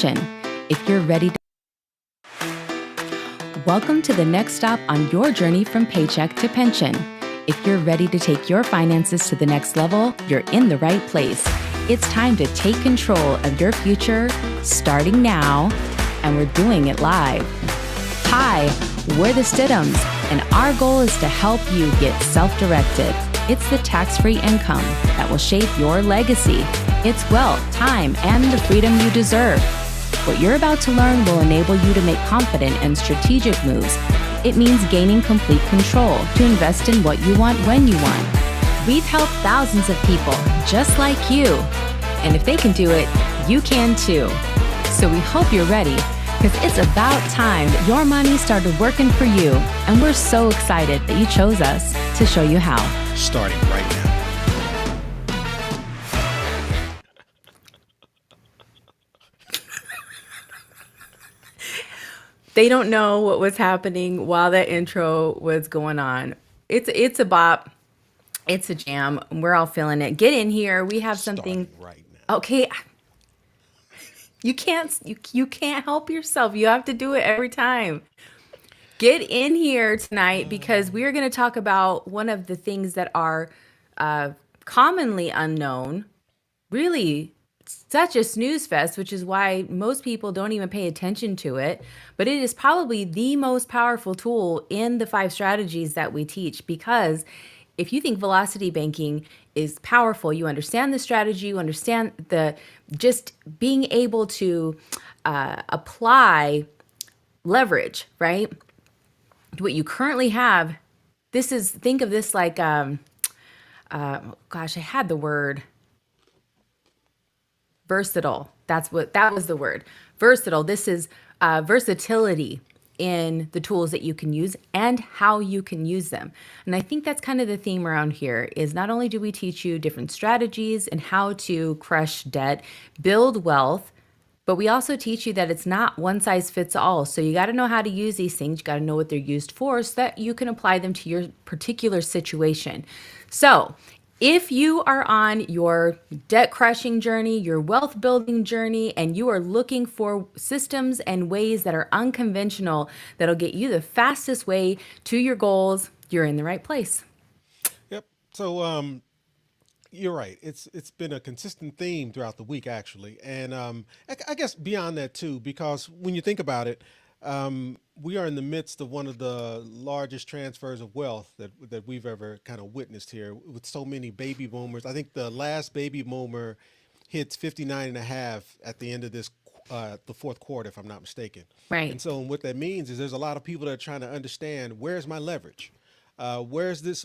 pension. If you're ready to Welcome to the next stop on your journey from paycheck to pension. If you're ready to take your finances to the next level, you're in the right place. It's time to take control of your future, starting now, and we're doing it live. Hi, we're the Stidhams, and our goal is to help you get self-directed. It's the tax-free income that will shape your legacy. It's wealth, time, and the freedom you deserve. What you're about to learn will enable you to make confident and strategic moves. It means gaining complete control to invest in what you want when you want. We've helped thousands of people just like you. And if they can do it, you can too. So we hope you're ready, because it's about time that your money started working for you. And we're so excited that you chose us to show you how. Starting right now. They don't know what was happening while that intro was going on. It's a bop. It's a jam. We're all feeling it. Get in here. We have something. Starting right now. Okay. You can't help yourself. You have to do it every time. Get in here tonight because we are going to talk about one of the things that are commonly unknown, really such a snooze fest, which is why most people don't even pay attention to it. But it is probably the most powerful tool in the 5 strategies that we teach, because if you think velocity banking is powerful, you understand the strategy, you understand the just being able to apply leverage, right? What you currently have. Think of this like, gosh, I had the word versatile. That was the word. Versatile. This is versatility in the tools that you can use and how you can use them. And I think that's kind of the theme around here is not only do we teach you different strategies and how to crush debt, build wealth, but we also teach you that it's not one size fits all. So you got to know how to use these things. You got to know what they're used for so that you can apply them to your particular situation. So if you are on your debt crushing journey, your wealth building journey, and you are looking for systems and ways that are unconventional, that'll get you the fastest way to your goals, you're in the right place. Yep. So you're right. It's been a consistent theme throughout the week, actually, and I guess beyond that too, because when you think about it, we are in the midst of one of the largest transfers of wealth that we've ever kind of witnessed here, with so many baby boomers. I think the last baby boomer hits 59 and a half at the end of this the fourth quarter, if I'm not mistaken. Right. And so what that means is there's a lot of people that are trying to understand, where's my leverage? Where's this?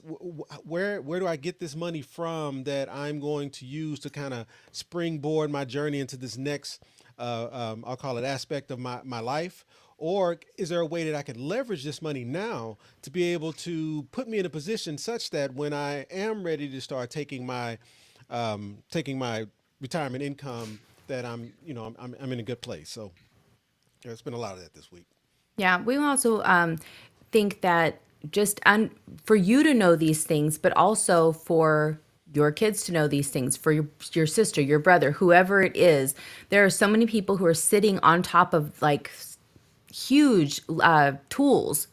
Where do I get this money from that I'm going to use to kind of springboard my journey into this next, I'll call it, aspect of my life? Or is there a way that I can leverage this money now to be able to put me in a position such that when I am ready to start taking my retirement income, that I'm in a good place. So there's been a lot of that this week. Yeah, we also think that just for you to know these things, but also for your kids to know these things, for your sister, your brother, whoever it is. There are so many people who are sitting on top of like huge tools,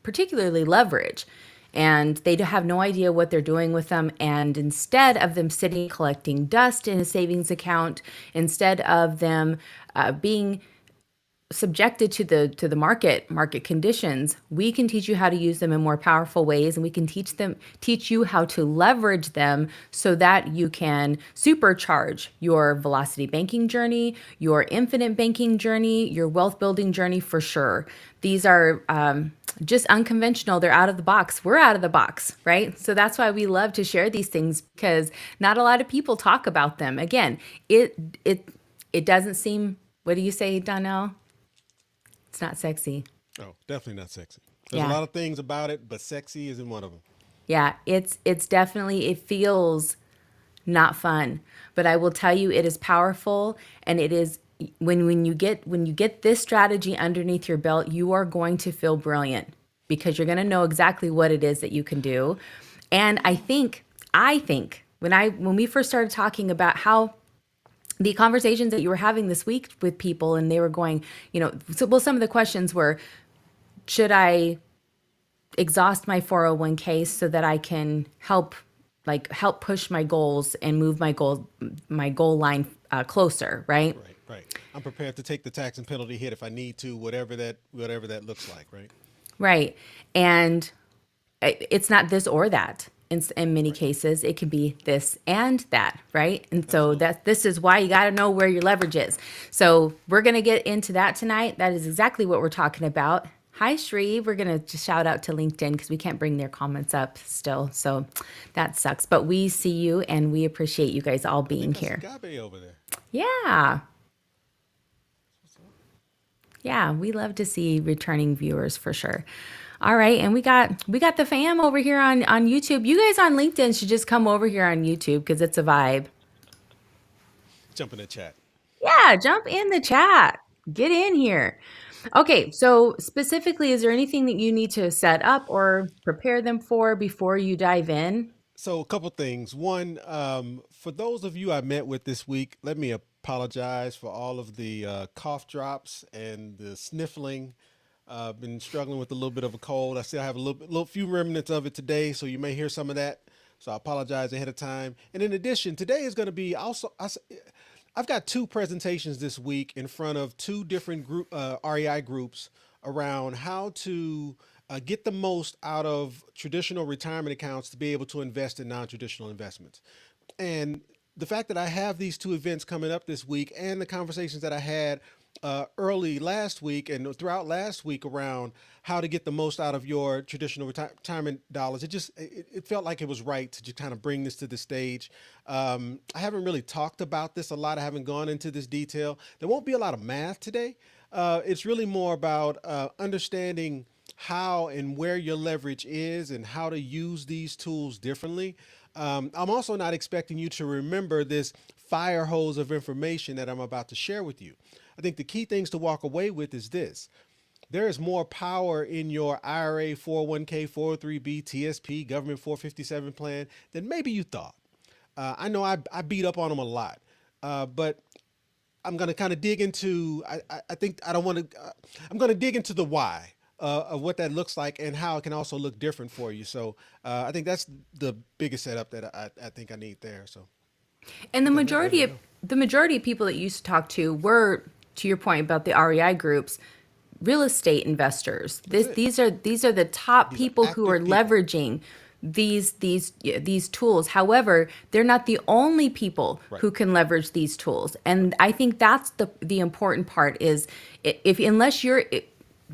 particularly leverage, and they have no idea what they're doing with them. And instead of them sitting collecting dust in a savings account, instead of them being subjected to the market conditions, we can teach you how to use them in more powerful ways, and we can teach you how to leverage them so that you can supercharge your velocity banking journey, your infinite banking journey, your wealth building journey for sure. These are just unconventional. They're out of the box. We're out of the box, right? So that's why we love to share these things, because not a lot of people talk about them. Again, it doesn't seem, what do you say, Donnell? It's not sexy. Oh, definitely not sexy. There's Yeah. a lot of things about it, but sexy isn't one of them. Yeah, it's definitely, it feels not fun, but I will tell you it is powerful, and it is when you get this strategy underneath your belt, you are going to feel brilliant because you're going to know exactly what it is that you can do. And I think when we first started talking about how the conversations that you were having this week with people, and they were going, some of the questions were, should I exhaust my 401k so that I can help push my goals and move my goal line closer, right? Right, right. I'm prepared to take the tax and penalty hit if I need to, whatever that looks like, right? Right. And it's not this or that. In many Right. cases, it can be this and that, right? And so Absolutely. this is why you got to know where your leverage is. So we're going to get into that tonight. That is exactly what we're talking about. Hi, Shree. We're going to just shout out to LinkedIn because we can't bring their comments up still. So that sucks. But we see you and we appreciate you guys all I think being that's here. Agape over there. Yeah. What's up? Yeah, we love to see returning viewers for sure. All right, and we got the fam over here on YouTube. You guys on LinkedIn should just come over here on YouTube because it's a vibe. Jump in the chat. Yeah, jump in the chat. Get in here. Okay, so specifically, is there anything that you need to set up or prepare them for before you dive in? So a couple things. One, for those of you I met with this week, let me apologize for all of the cough drops and the sniffling. I've been struggling with a little bit of a cold. I still have a little few remnants of it today, so you may hear some of that. So I apologize ahead of time. And in addition, today is going to be also. I've got two presentations this week in front of two different REI groups around how to get the most out of traditional retirement accounts to be able to invest in non-traditional investments. And the fact that I have these two events coming up this week and the conversations that I had early last week and throughout last week around how to get the most out of your traditional retirement dollars, it felt like it was right to just kind of bring this to the stage. I haven't really talked about this a lot. I haven't gone into this detail. There won't be a lot of math today. It's really more about understanding how and where your leverage is and how to use these tools differently. I'm also not expecting you to remember this fire hose of information that I'm about to share with you. I think the key things to walk away with is this: there is more power in your IRA, 401k, 403b, TSP, government 457 plan than maybe you thought. I know I beat up on them a lot, but I'm going to kind of dig into, I think I don't want to, I'm going to dig into the why of what that looks like and how it can also look different for you. So I think that's the biggest setup that I think I need there. So And the with that, I'm ready majority to of go. the majority of people that you used to talk to were, to your point about the REI groups, real estate investors. That's This it. these are the top These are people who are active people. leveraging these tools. However, they're not the only people Right. who can leverage these tools. And I think that's the important part is, if unless you're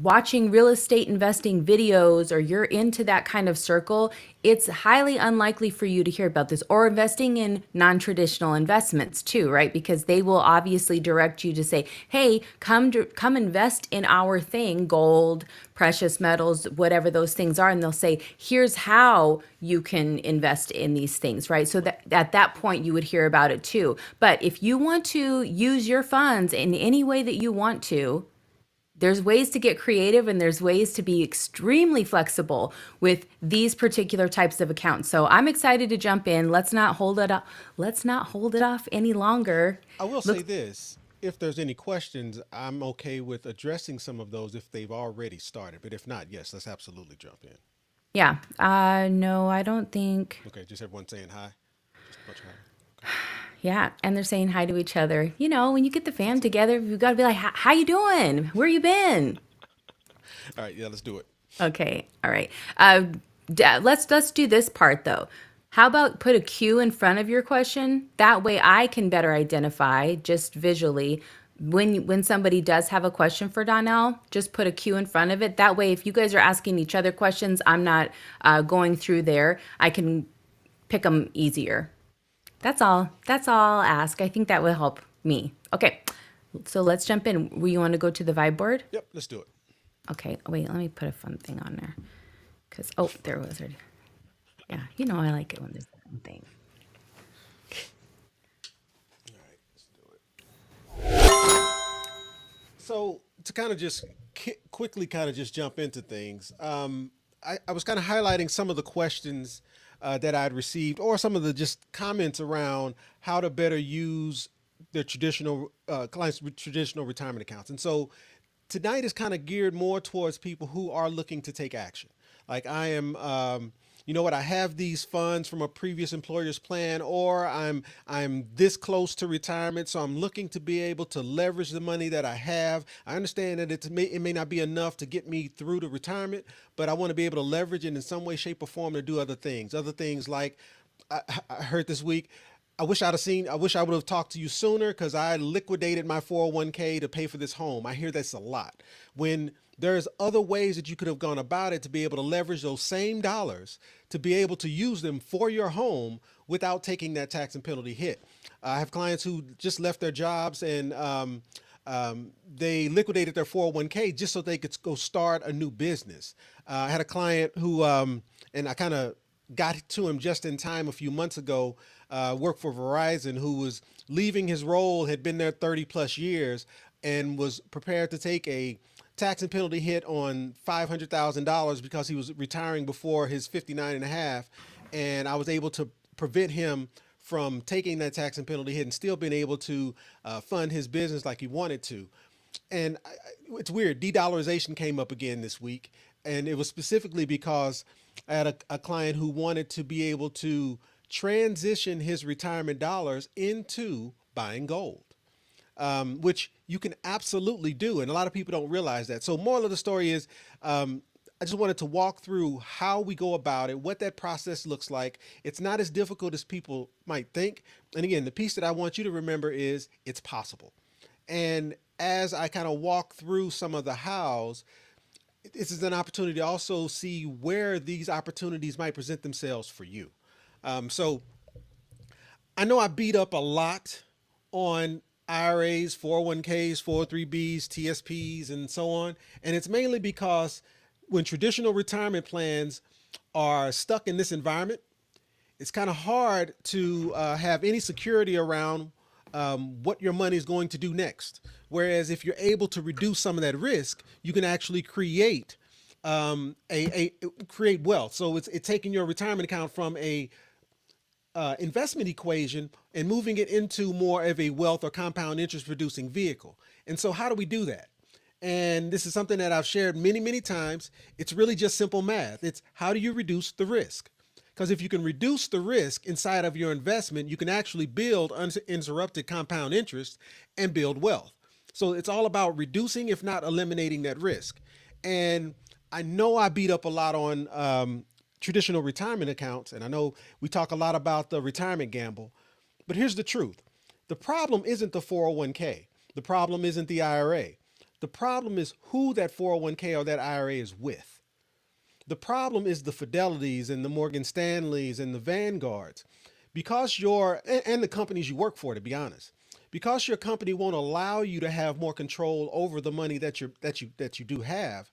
watching real estate investing videos or you're into that kind of circle, it's highly unlikely for you to hear about this, or investing in non-traditional investments too, right? Because they will obviously direct you to say, "Hey, come invest in our thing, gold, precious metals, whatever those things are," and they'll say, "Here's how you can invest in these things," right? So Right. that at that point you would hear about it too. But if you want to use your funds in any way that you want to, there's ways to get creative and there's ways to be extremely flexible with these particular types of accounts. So I'm excited to jump in. Let's not hold it up. Let's not hold it off any longer. I will say Looks this. If there's any questions, I'm okay with addressing some of those if they've already started. But if not, yes, let's absolutely jump in. Yeah. No, I don't think. Okay, just everyone saying hi. Just a bunch of hi. Okay, Yeah, and they're saying hi to each other. When you get the fam that's it. together, you've got to be like, "How you doing? Where you been?" All right, yeah, let's do it. Okay. All right. Let's do this part though. How about put a Q in front of your question? That way I can better identify just visually when somebody does have a question for Donnell, just put a Q in front of it. That way, if you guys are asking each other questions, I'm not going through there. I can pick them easier. That's all. That's all I'll ask. I think that will help me. Okay. So let's jump in. You want to go to the vibe board? Yep, let's do it. Okay. Wait, let me put a fun thing on there. Because, oh, there was it. Yeah, I like it when there's a fun thing. All right, let's do it. So to kind of just quickly kind of just jump into things, I was kind of highlighting some of the questions that I'd received or some of the just comments around how to better use their traditional clients with traditional retirement accounts. And so tonight is kind of geared more towards people who are looking to take action. Like I am, you know what? I have these funds from a previous employer's plan, or I'm this close to retirement, so I'm looking to be able to leverage the money that I have. I understand that it may not be enough to get me through to retirement, but I want to be able to leverage it in some way, shape, or form to do other things. Other things like I heard this week. I wish I would have talked to you sooner because I liquidated my 401k to pay for this home. I hear this a lot. When there's other ways that you could have gone about it to be able to leverage those same dollars to be able to use them for your home without taking that tax and penalty hit. I have clients who just left their jobs and they liquidated their 401k just so they could go start a new business. I had a client who, and I kind of got to him just in time a few months ago, worked for Verizon, who was leaving his role, had been there 30 plus years, and was prepared to take a tax and penalty hit on $500,000 because he was retiring before his 59 and a half. And I was able to prevent him from taking that tax and penalty hit and still being able to fund his business like he wanted to. And it's weird. De-dollarization came up again this week, and it was specifically because I had a client who wanted to be able to transition his retirement dollars into buying gold, which you can absolutely do, and a lot of people don't realize that. So, moral of the story is, I just wanted to walk through how we go about it, what that process looks like. It's not as difficult as people might think. And again, the piece that I want you to remember is it's possible. And as I kind of walk through some of the hows, this is an opportunity to also see where these opportunities might present themselves for you. So I know I beat up a lot on IRAs, 401ks, 403bs, TSPs, and so on. And it's mainly because when traditional retirement plans are stuck in this environment, it's kind of hard to have any security around what your money is going to do next. Whereas if you're able to reduce some of that risk, you can actually create create wealth. So it's taking your retirement account from a investment equation and moving it into more of a wealth or compound interest producing vehicle. And so how do we do that? And this is something that I've shared many, many times. It's really just simple math. It's how do you reduce the risk? Because if you can reduce the risk inside of your investment, you can actually build uninterrupted compound interest and build wealth. So it's all about reducing, if not eliminating, that risk. And I know I beat up a lot on traditional retirement accounts, and I know we talk a lot about the retirement gamble, but here's the truth. The problem isn't the 401k. The problem isn't the IRA. The problem is who that 401k or that IRA is with. The problem is the Fidelities and the Morgan Stanleys and the Vanguards. Because and the companies you work for, to be honest, because your company won't allow you to have more control over the money that you do have,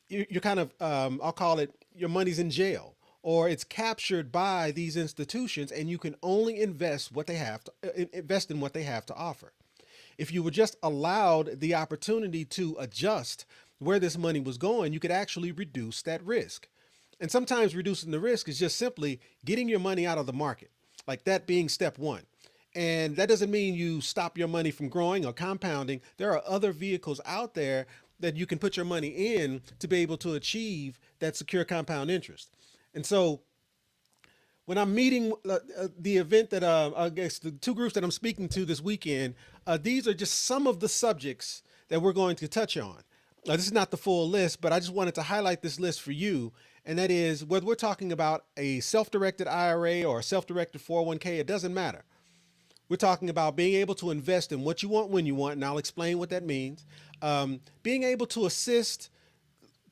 you're kind of, I'll call it, your money's in jail, or it's captured by these institutions, and you can only invest invest in what they have to offer. If you were just allowed the opportunity to adjust where this money was going, you could actually reduce that risk. And sometimes reducing the risk is just simply getting your money out of the market, like that being step one. And that doesn't mean you stop your money from growing or compounding. There are other vehicles out there that you can put your money in to be able to achieve that secure compound interest. And so when I'm meeting the event that I guess the two groups that I'm speaking to this weekend, these are just some of the subjects that we're going to touch on. This is not the full list, but I just wanted to highlight this list for you. And that is whether we're talking about a self-directed IRA or a self-directed 401k, it doesn't matter. We're talking about being able to invest in what you want when you want, and I'll explain what that means. Being able to assist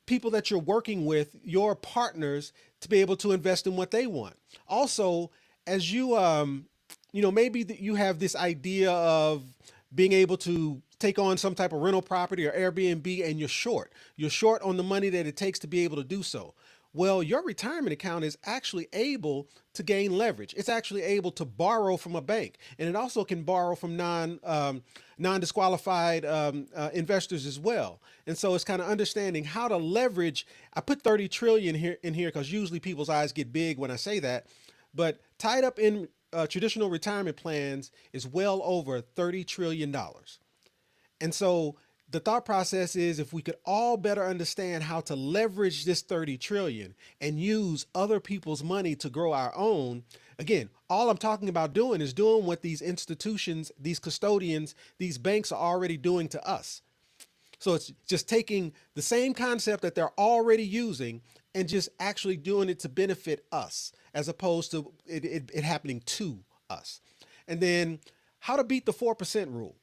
people that you're working with, your partners, to be able to invest in what they want. Also, as maybe you have this idea of being able to take on some type of rental property or Airbnb, and you're short on the money that it takes to be able to do so. Well, your retirement account is actually able to gain leverage. It's actually able to borrow from a bank, and it also can borrow from non-disqualified investors as well. And so it's kind of understanding how to leverage. I put 30 trillion in here because usually people's eyes get big when I say that, but tied up in traditional retirement plans is well over $30 trillion. And so the thought process is if we could all better understand how to leverage this 30 trillion and use other people's money to grow our own. Again, all I'm talking about doing is doing what these institutions, these custodians, these banks are already doing to us. So it's just taking the same concept that they're already using and just actually doing it to benefit us as opposed to it happening to us. And then how to beat the 4% rule.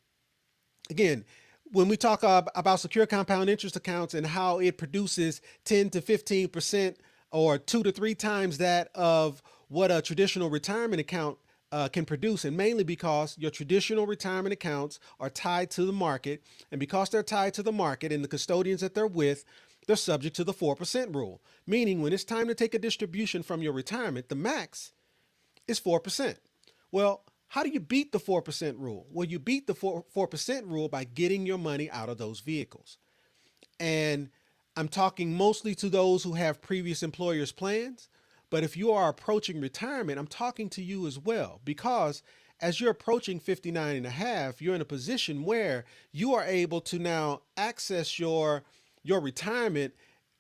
Again, when we talk about secure compound interest accounts and how it produces 10 to 15% or 2 to 3 times that of what a traditional retirement account can produce, and mainly because your traditional retirement accounts are tied to the market, and because they're tied to the market and the custodians that they're with, they're subject to the 4% rule, meaning when it's time to take a distribution from your retirement, the max is 4%. Well, how do you beat the 4% rule? Well, you beat the 4% rule by getting your money out of those vehicles. And I'm talking mostly to those who have previous employers' plans. But if you are approaching retirement, I'm talking to you as well, because as you're approaching 59 and a half, you're in a position where you are able to now access your retirement,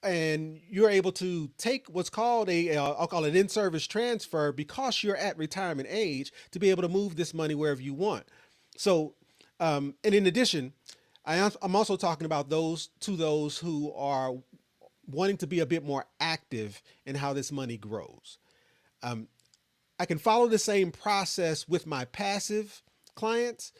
and you're able to take what's called I'll call it in-service transfer, because you're at retirement age, to be able to move this money wherever you want. So, and in addition, I'm also talking about those who are wanting to be a bit more active in how this money grows. I can follow the same process with my passive clients,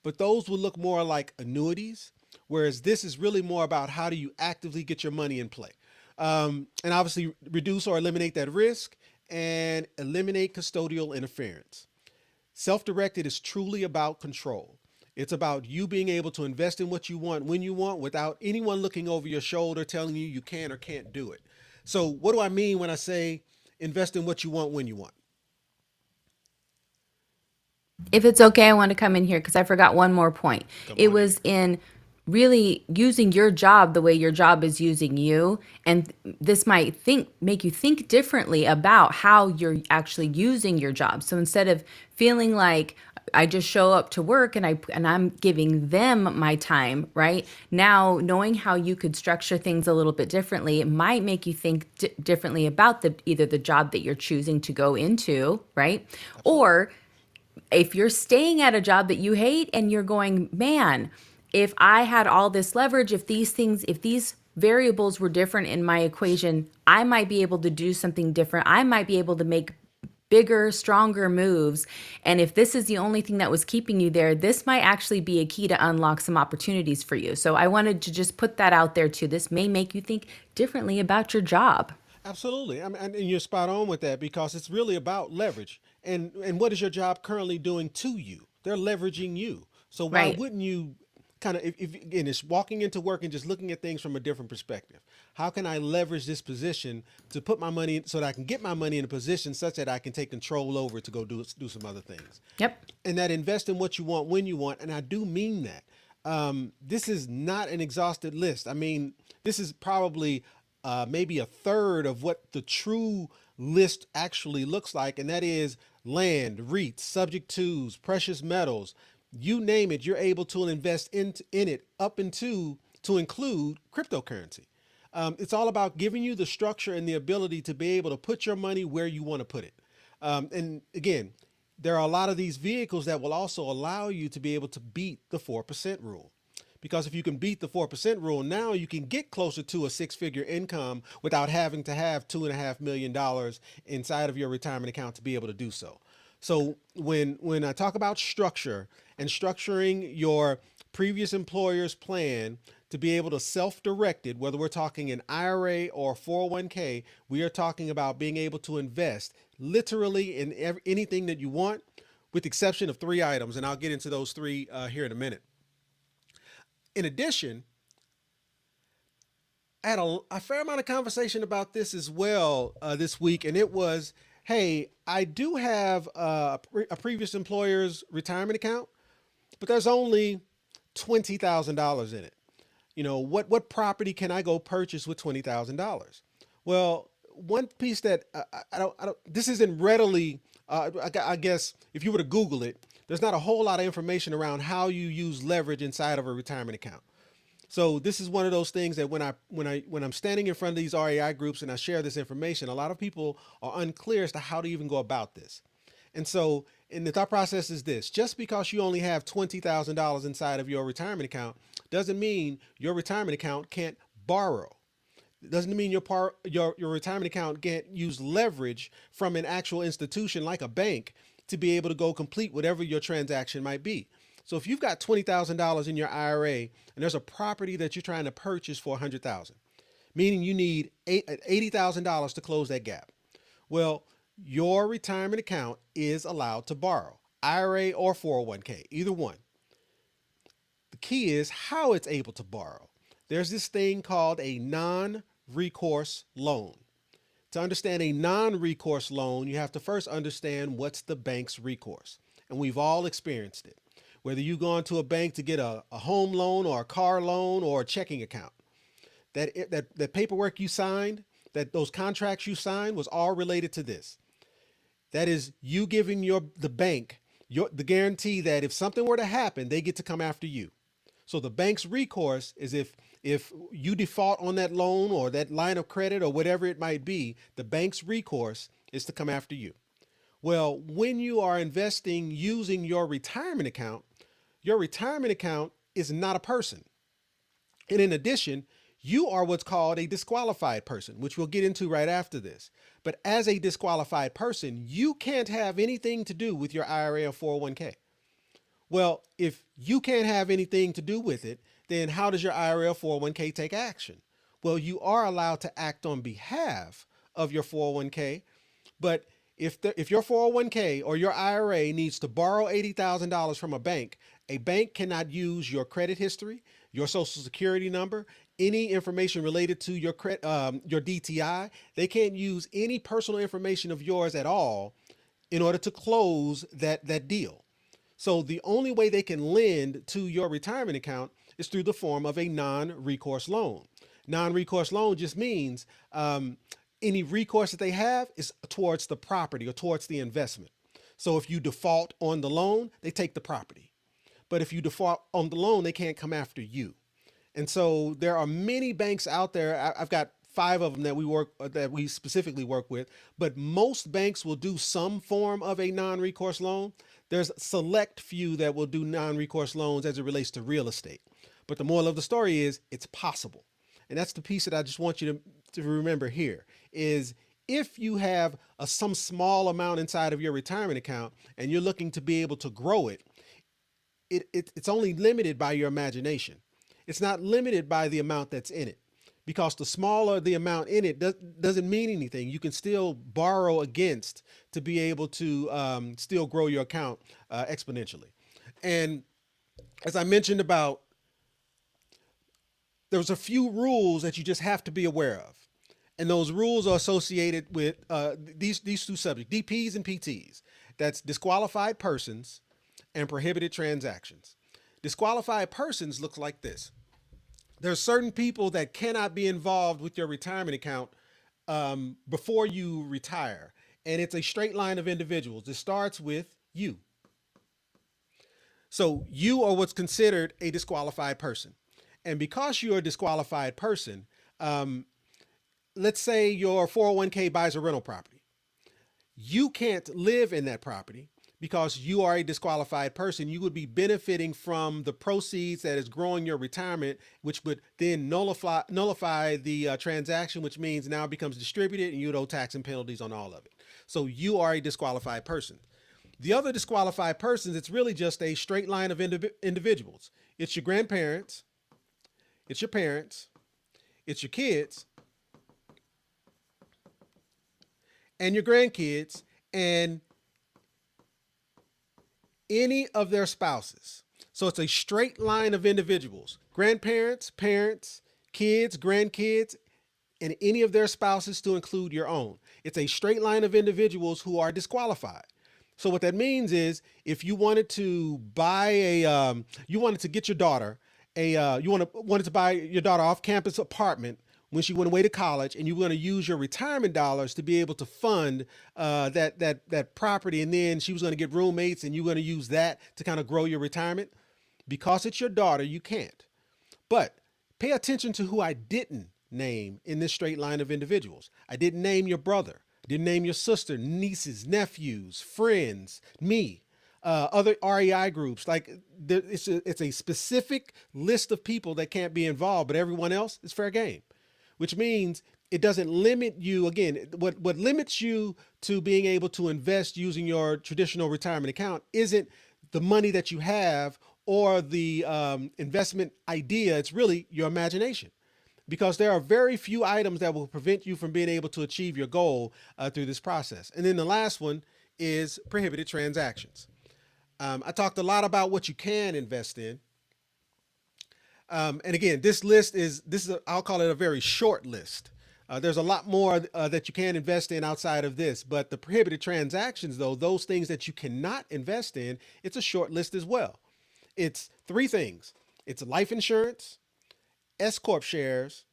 but those will look more like annuities, whereas this is really more about how do you actively get your money in play. And obviously reduce or eliminate that risk and eliminate custodial interference. Self-directed is truly about control. It's about you being able to invest in what you want when you want without anyone looking over your shoulder telling you you can or can't do it. So what do I mean when I say invest in what you want when you want? If it's okay, I want to come in here because I forgot one more point. Come It on in. was in really using your job the way your job is using you, and this might think make you think differently about how you're actually using your job. So instead of feeling like I just show up to work and I'm giving them my time, right? Now, knowing how you could structure things a little bit differently, it might make you think differently about the either the job that you're choosing to go into, right? Absolutely. Or if you're staying at a job that you hate and you're going, man, if I had all this leverage, if these variables were different in my equation, I might be able to do something different. I might be able to make bigger, stronger moves. And if this is the only thing that was keeping you there, this might actually be a key to unlock some opportunities for you. So I wanted to just put that out there too. This may make you think differently about your job. Absolutely. I mean, and you're spot on with that, because it's really about leverage. And what is your job currently doing to you? They're leveraging you. So why Right. wouldn't you kind of, if again, it's walking into work and just looking at things from a different perspective. How can I leverage this position to put my money so that I can get my money in a position such that I can take control over it to go do some other things? Yep. And that invest in what you want when you want. And I do mean that. This is not an exhausted list. I mean, this is probably maybe a third of what the true list actually looks like, and that is land, REITs, subject twos, precious metals, you name it. You're able to invest in it up into to include cryptocurrency. It's all about giving you the structure and the ability to be able to put your money where you want to put it. And again, there are a lot of these vehicles that will also allow you to be able to beat the 4% rule. Because if you can beat the 4% rule, now you can get closer to a six-figure income without having to have $2.5 million inside of your retirement account to be able to do so. So when I talk about structure and structuring your previous employer's plan to be able to self-direct it, whether we're talking an IRA or 401k, we are talking about being able to invest literally in anything that you want, with the exception of three items, and I'll get into those three here in a minute. In addition, I had a fair amount of conversation about this as well this week, and it was, hey, I do have a previous employer's retirement account, but there's only $20,000 in it. You know, what property can I go purchase with $20,000? Well, one piece that I don't, this isn't readily I guess if you were to Google it, there's not a whole lot of information around how you use leverage inside of a retirement account. So this is one of those things that when I'm standing in front of these REI groups and I share this information, a lot of people are unclear as to how to even go about this. And so, and the thought process is this: just because you only have $20,000 inside of your retirement account doesn't mean your retirement account can't borrow. It doesn't mean your retirement account can't use leverage from an actual institution like a bank to be able to go complete whatever your transaction might be. So if you've got $20,000 in your IRA and there's a property that you're trying to purchase for $100,000, meaning you need $80,000 to close that gap. Well, your retirement account is allowed to borrow, IRA or 401k, either one. The key is how it's able to borrow. There's this thing called a non-recourse loan. To understand a non-recourse loan, you have to first understand what's the bank's recourse. And we've all experienced it. Whether you go into a bank to get a home loan or a car loan or a checking account, that paperwork you signed, that those contracts you signed was all related to this. That is you giving the bank the guarantee that if something were to happen, they get to come after you. So the bank's recourse is if you default on that loan or that line of credit or whatever it might be, the bank's recourse is to come after you. Well, when you are investing using your retirement account is not a person. And in addition, you are what's called a disqualified person, which we'll get into right after this. But as a disqualified person, you can't have anything to do with your IRA or 401k. Well, if you can't have anything to do with it, then how does your IRA or 401k take action? Well, you are allowed to act on behalf of your 401k, but if your 401k or your IRA needs to borrow $80,000 from a bank cannot use your credit history, your social security number, any information related to your DTI. They can't use any personal information of yours at all in order to close that deal. So the only way they can lend to your retirement account is through the form of a non-recourse loan. Non-recourse loan just means any recourse that they have is towards the property or towards the investment. So if you default on the loan, they take the property. But if you default on the loan, they can't come after you. And so there are many banks out there. I've got 5 of them that we specifically work with, but most banks will do some form of a non-recourse loan. There's a select few that will do non-recourse loans as it relates to real estate. But the moral of the story is it's possible. And that's the piece that I just want you to remember here is if you have some small amount inside of your retirement account and you're looking to be able to grow it's only limited by your imagination. It's not limited by the amount that's in it, because the smaller the amount in it doesn't mean anything. You can still borrow against to be able to still grow your account exponentially. And as I mentioned about, there's a few rules that you just have to be aware of. And those rules are associated with these 2 subjects, DPs and PTs. That's disqualified persons and prohibited transactions. Disqualified persons looks like this. There's certain people that cannot be involved with your retirement account before you retire. And it's a straight line of individuals. It starts with you. So you are what's considered a disqualified person. And because you're a disqualified person, let's say your 401k buys a rental property. You can't live in that property because you are a disqualified person. You would be benefiting from the proceeds that is growing your retirement, which would then nullify the transaction, which means now it becomes distributed and you would owe tax and penalties on all of it. So you are a disqualified person. The other disqualified persons, it's really just a straight line of individuals. It's your grandparents, it's your parents, it's your kids, and your grandkids, and any of their spouses. So it's a straight line of individuals: grandparents, parents, kids, grandkids, and any of their spouses to include your own. It's a straight line of individuals who are disqualified. So what that means is if you wanted to buy you wanted to get your daughter wanted to buy your daughter off campus apartment when she went away to college, and you were going to use your retirement dollars to be able to fund that property, and then she was going to get roommates, and you were going to use that to kind of grow your retirement. Because it's your daughter, you can't. But pay attention to who I didn't name in this straight line of individuals. I didn't name your brother. I didn't name your sister, nieces, nephews, friends, me, other REI groups. Like it's a specific list of people that can't be involved, but everyone else is fair game, which means it doesn't limit you. Again, what limits you to being able to invest using your traditional retirement account isn't the money that you have or the investment idea. It's really your imagination, because there are very few items that will prevent you from being able to achieve your goal through this process. And then the last one is prohibited transactions. I talked a lot about what you can invest in. And again, I'll call it a very short list. There's a lot more that you can invest in outside of this, but the prohibited transactions, though, those things that you cannot invest in, it's a short list as well. It's three things. It's life insurance, S Corp shares,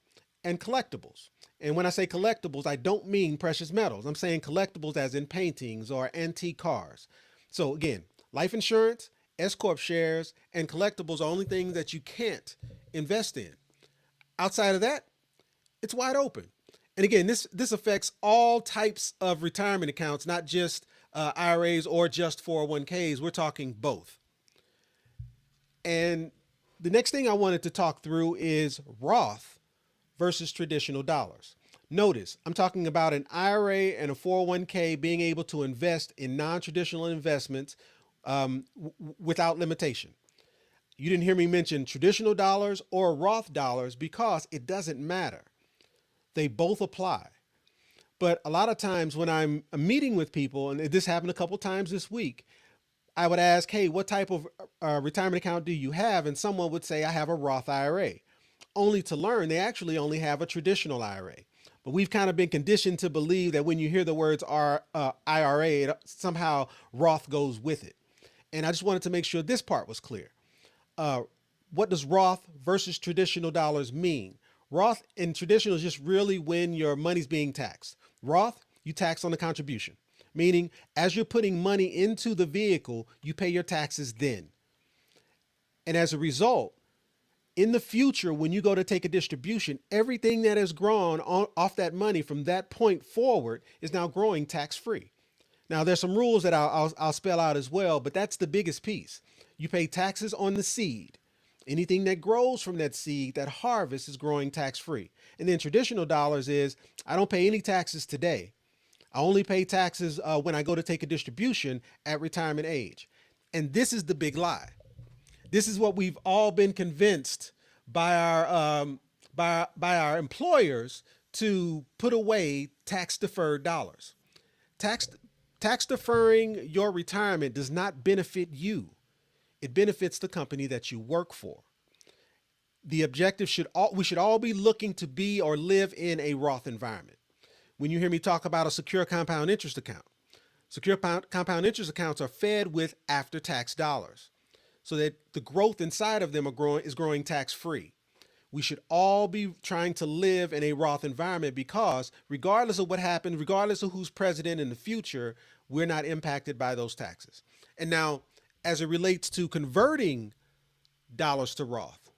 and collectibles. And when I say collectibles, I don't mean precious metals. I'm saying collectibles as in paintings or antique cars. So again, life insurance, S Corp shares, and collectibles are only things that you can't invest in. Outside of that, it's wide open. And again, this affects all types of retirement accounts, not just IRAs or just 401ks. We're talking both. And the next thing I wanted to talk through is Roth versus traditional dollars. Notice I'm talking about an IRA and a 401k being able to invest in non-traditional investments without limitation. You didn't hear me mention traditional dollars or Roth dollars because it doesn't matter. They both apply. But a lot of times when I'm meeting with people, and this happened a couple times this week, I would ask, hey, what type of retirement account do you have? And someone would say, I have a Roth IRA, only to learn they actually only have a traditional IRA. But we've kind of been conditioned to believe that when you hear the words IRA, somehow Roth goes with it. And I just wanted to make sure this part was clear. What does Roth versus traditional dollars mean? Roth and traditional is just really when your money's being taxed. Roth, you tax on the contribution, meaning as you're putting money into the vehicle, you pay your taxes then. And as a result, in the future, when you go to take a distribution, everything that has grown off that money from that point forward is now growing tax-free. Now, there's some rules that I'll spell out as well, but that's the biggest piece. You pay taxes on the seed. Anything that grows from that seed, that harvest, is growing tax-free. And then traditional dollars is, I don't pay any taxes today. I only pay taxes when I go to take a distribution at retirement age. And this is the big lie. This is what we've all been convinced by our employers to put away tax deferred dollars. Tax deferring your retirement does not benefit you. It benefits the company that you work for. The objective we should all be looking to be or live in a Roth environment. When you hear me talk about a secure compound interest account, secure compound interest accounts are fed with after-tax dollars, so that the growth inside of them is growing tax-free. We should all be trying to live in a Roth environment because regardless of what happens, regardless of who's president in the future, we're not impacted by those taxes. And now, as it relates to converting dollars to Roth,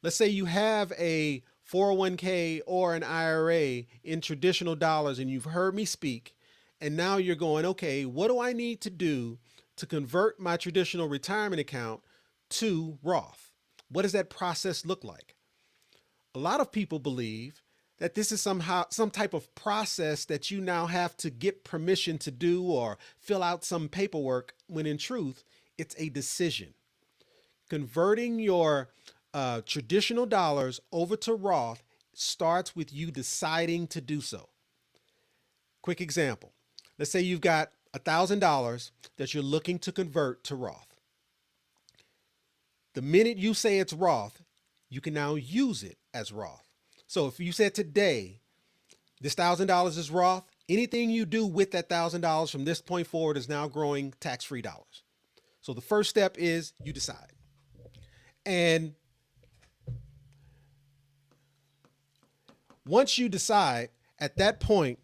let's say you have a 401k or an IRA in traditional dollars and you've heard me speak, and now you're going, okay, what do I need to do to convert my traditional retirement account to Roth? What does that process look like? A lot of people believe that this is somehow some type of process that you now have to get permission to do or fill out some paperwork, when in truth, it's a decision. Converting your traditional dollars over to Roth starts with you deciding to do so. Quick example. Let's say you've got $1,000 that you're looking to convert to Roth. The minute you say it's Roth, you can now use it as Roth. So if you said today, this $1,000 is Roth, anything you do with that $1,000 from this point forward is now growing tax-free dollars. So the first step is you decide. And Once you decide, at that point,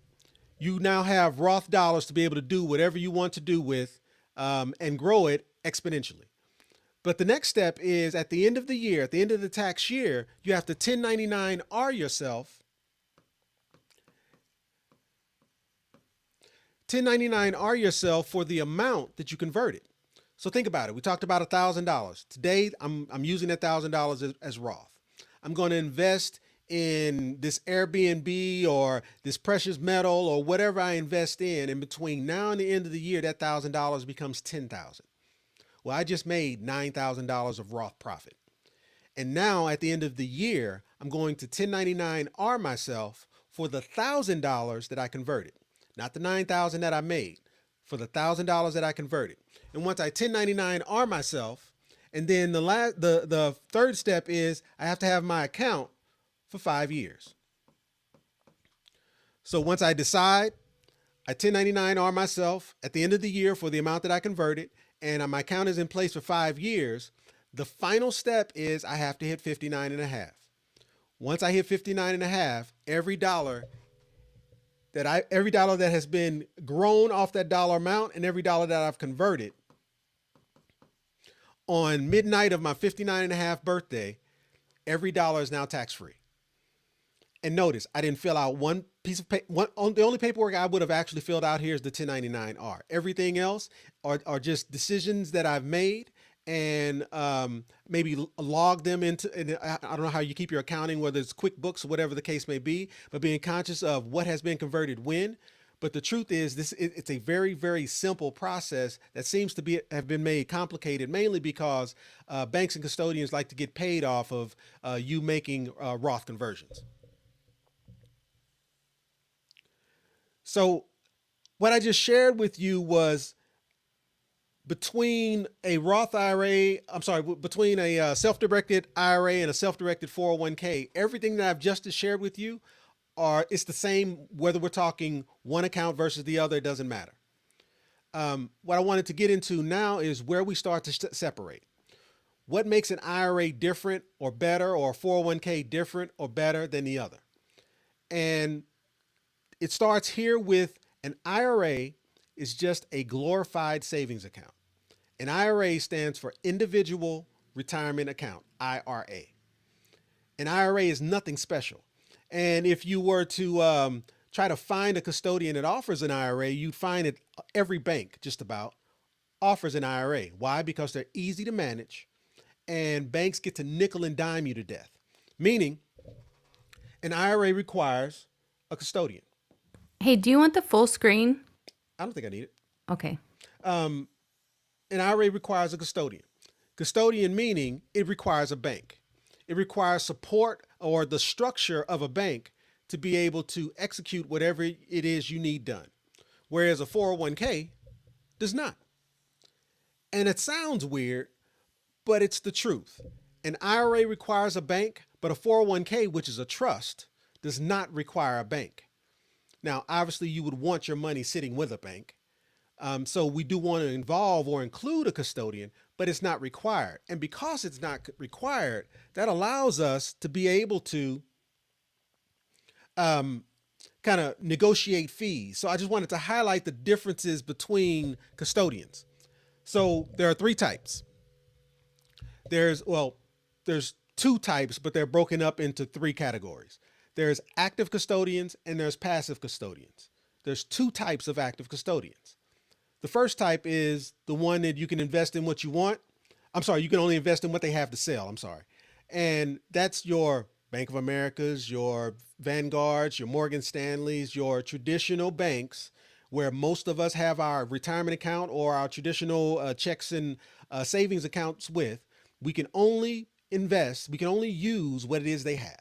you now have Roth dollars to be able to do whatever you want to do with, and grow it exponentially. But the next step is at the end of the year, at the end of the tax year, you have to 1099-R yourself. 1099-R yourself for the amount that you converted. So think about it. We talked about $1,000. Today, I'm using $1,000 as Roth. I'm going to invest in this Airbnb or this precious metal or whatever I invest in. And between now and the end of the year, that $1,000 becomes $10,000. Well, I just made $9,000 of Roth profit. And now at the end of the year, I'm going to 1099-R myself for the $1,000 that I converted, not the $9,000 that I made, for the $1,000 that I converted. And once I 1099-R myself, and then the third step is I have to have my account for 5 years. So once I decide, I 1099-R myself at the end of the year for the amount that I converted, and my account is in place for 5 years. The final step is I have to hit 59 and a half. Once I hit 59 and a half, every dollar that has been grown off that dollar amount and every dollar that I've converted on midnight of my 59 and a half birthday, every dollar is now tax free. And notice, I didn't fill out one piece of paper. The only paperwork I would have actually filled out here is the 1099-R. Everything else are just decisions that I've made, and maybe log them into, and I don't know how you keep your accounting, whether it's QuickBooks or whatever the case may be, but being conscious of what has been converted when. But the truth is, it's a very, very simple process that seems to have been made complicated, mainly because banks and custodians like to get paid off of you making Roth conversions. So what I just shared with you was between a Roth IRA, between a self-directed IRA and a self-directed 401k, everything that I've just shared with you it's the same, whether we're talking one account versus the other, it doesn't matter. What I wanted to get into now is where we start to separate. What makes an IRA different or better, or a 401k different or better than the other? And it starts here with an IRA is just a glorified savings account. An IRA stands for Individual Retirement Account, IRA. An IRA is nothing special. And if you were to try to find a custodian that offers an IRA, you'd find that every bank just about offers an IRA. Why? Because they're easy to manage and banks get to nickel and dime you to death. Meaning, an IRA requires a custodian. Hey, do you want the full screen? I don't think I need it. Okay. An IRA requires a custodian. Custodian meaning it requires a bank. It requires support or the structure of a bank to be able to execute whatever it is you need done. Whereas a 401k does not. And it sounds weird, but it's the truth. An IRA requires a bank, but a 401k, which is a trust, does not require a bank. Now, obviously, you would want your money sitting with a bank. So we do want to involve or include a custodian, but it's not required. And because it's not required, that allows us to be able to kind of negotiate fees. So I just wanted to highlight the differences between custodians. So there are 3 types. There's 2 types, but they're broken up into 3 categories. There's active custodians and there's passive custodians. There's 2 types of active custodians. The first type is the one that you can invest in what you want. You can only invest in what they have to sell. And that's your Bank of Americas, your Vanguards, your Morgan Stanleys, your traditional banks where most of us have our retirement account or our traditional checks and savings accounts with. We can only invest, we can only use what it is they have.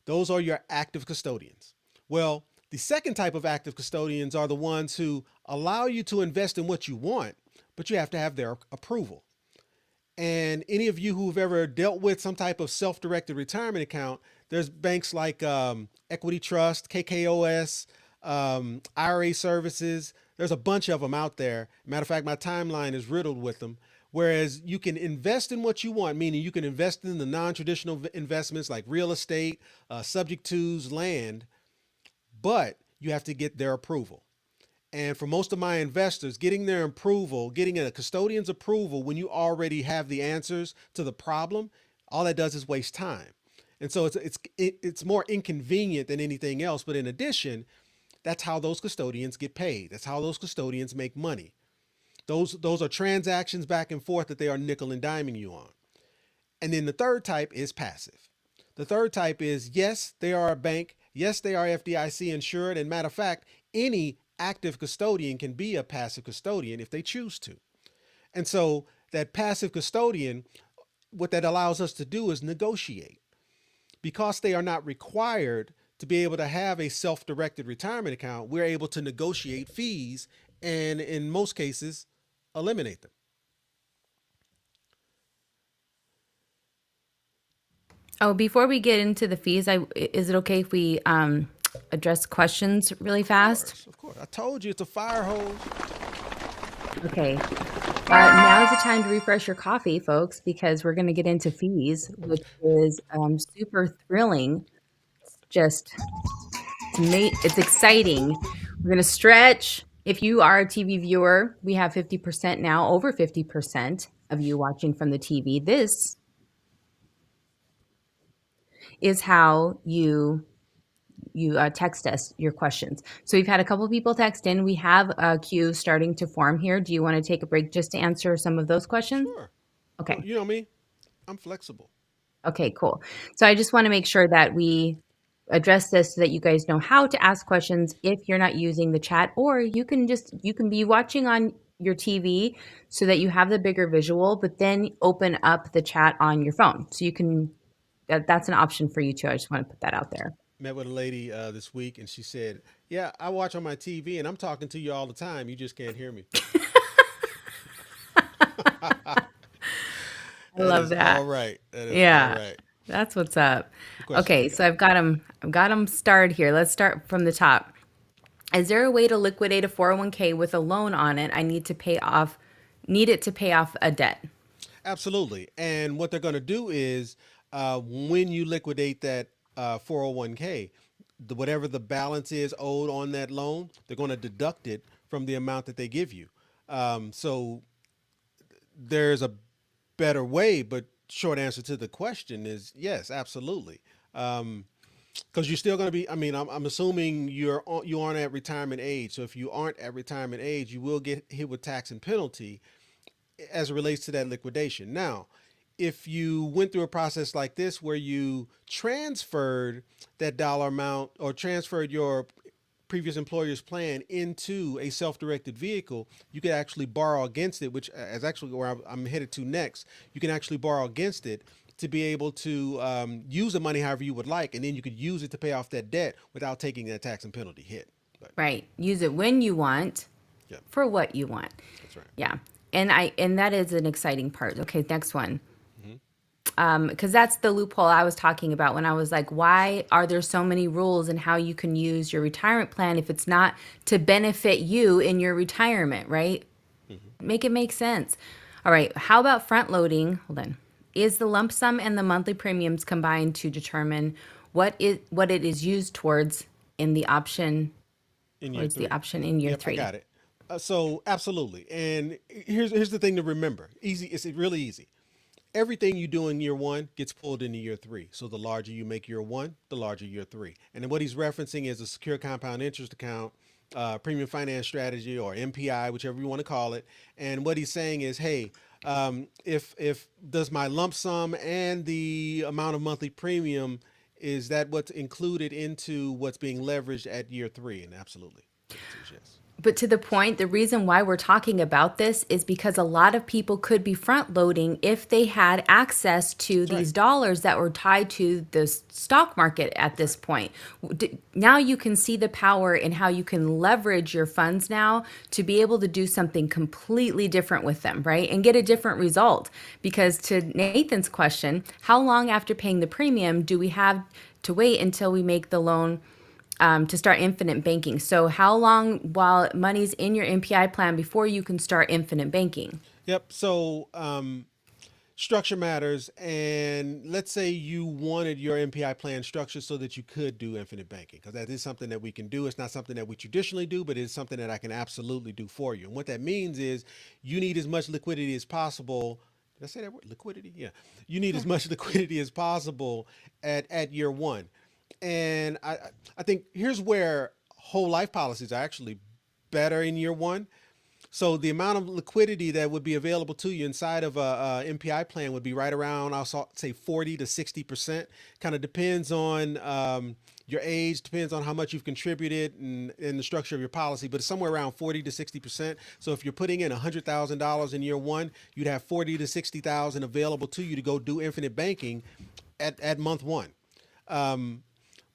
Those are your active custodians. Well, the second type of active custodians are the ones who allow you to invest in what you want, but you have to have their approval. And any of you who've ever dealt with some type of self-directed retirement account, there's banks like Equity Trust, KKOS, IRA Services. There's a bunch of them out there. Matter of fact, my timeline is riddled with them, Whereas you can invest in what you want, meaning you can invest in the non-traditional investments like real estate, subject tos, land, but you have to get their approval. And for most of my investors, getting their approval, getting a custodian's approval when you already have the answers to the problem, all that does is waste time. And so it's more inconvenient than anything else. But in addition, that's how those custodians get paid. That's how those custodians make money. Those are transactions back and forth that they are nickel and diming you on. And then the third type is passive. The third type is, yes, they are a bank. Yes, they are FDIC insured. And matter of fact, any active custodian can be a passive custodian if they choose to. And so that passive custodian, what that allows us to do is negotiate. Because they are not required to be able to have a self-directed retirement account, we're able to negotiate fees and in most cases eliminate them. Oh, before we get into the fees, is it okay if we address questions really Of fast? course, of course. I told you it's a fire hose. Okay. Now's the time to refresh your coffee, folks, because we're going to get into fees, which is super thrilling. Just it's exciting. We're going to stretch. If you are a TV viewer, we have 50% now, over 50% of you watching from the TV. This is how you text us your questions. So we've had a couple people text in. We have a queue starting to form here. Do you want to take a break just to answer some of those questions? Sure. Okay. You know me, I'm flexible. Okay, cool. So I just want to make sure that we address this so that you guys know how to ask questions if you're not using the chat, or you can be watching on your TV so that you have the bigger visual, but then open up the chat on your phone. So you can that's an option for you too. I just want to put that out there. Met with a lady this week and she said, yeah, I watch on my TV and I'm talking to you all the time. You just can't hear me. I That love is all that. right. That is all Yeah. right. That's what's up. What questions Okay, you so got? I've got them started here. Let's start from the top. Is there a way to liquidate a 401k with a loan on it? I need it to pay off a debt. Absolutely. And what they're going to do is when you liquidate that 401k, whatever the balance is owed on that loan, they're going to deduct it from the amount that they give you. So there's a better way, but short answer to the question is yes, absolutely. Because you're still going to be. I mean, I'm assuming you aren't at retirement age. So if you aren't at retirement age, you will get hit with tax and penalty as it relates to that liquidation. Now, if you went through a process like this where you transferred that dollar amount or transferred your previous employer's plan into a self-directed vehicle, you could actually borrow against it, which is actually where I'm headed to next. You can actually borrow against it to be able to use the money however you would like, and then you could use it to pay off that debt without taking that tax and penalty hit. But Right. Use it when you want yeah, for what you want. that's right. Yeah. And that is an exciting part. Okay, next one. Mm-hmm. Because that's the loophole I was talking about when I was like, why are there so many rules in how you can use your retirement plan if it's not to benefit you in your retirement, right? Mm-hmm. Make it make sense. All right. How about front loading? Hold on. Is the lump sum and the monthly premiums combined to determine what it is used towards in the option In year towards the three. option in year Yep, I three? got it. So absolutely. And here's the thing to remember. Easy. It's really easy. Everything you do in year one gets pulled into year three. So the larger you make year one, the larger year three. And then what he's referencing is a secure compound interest account, premium finance strategy, or MPI, whichever you want to call it. And what he's saying is, hey, if does my lump sum and the amount of monthly premium, is that what's included into what's being leveraged at year three? And absolutely, the answer is yes. But to the point, the reason why we're talking about this is because a lot of people could be front loading if they had access to That's right. these dollars that were tied to the stock market at That's this right. point. Now you can see the power in how you can leverage your funds now to be able to do something completely different with them, right? And get a different result. Because to Nathan's question, how long after paying the premium do we have to wait until we make the loan to start infinite banking? So how long while money's in your MPI plan before you can start infinite banking? Yep. So structure matters. And let's say you wanted your MPI plan structured so that you could do infinite banking, because that is something that we can do. It's not something that we traditionally do, but it's something that I can absolutely do for you. And what that means is you need as much liquidity as possible. Did I say that word? Liquidity? Yeah. You need as much liquidity as possible at year one. And I think here's where whole life policies are actually better in year one. So the amount of liquidity that would be available to you inside of a MPI plan would be right around, I'll say 40 to 60%. Kind of depends on your age, depends on how much you've contributed and the structure of your policy, but it's somewhere around 40 to 60%. So if you're putting in $100,000 in year one, you'd have 40 to 60,000 available to you to go do infinite banking at month one.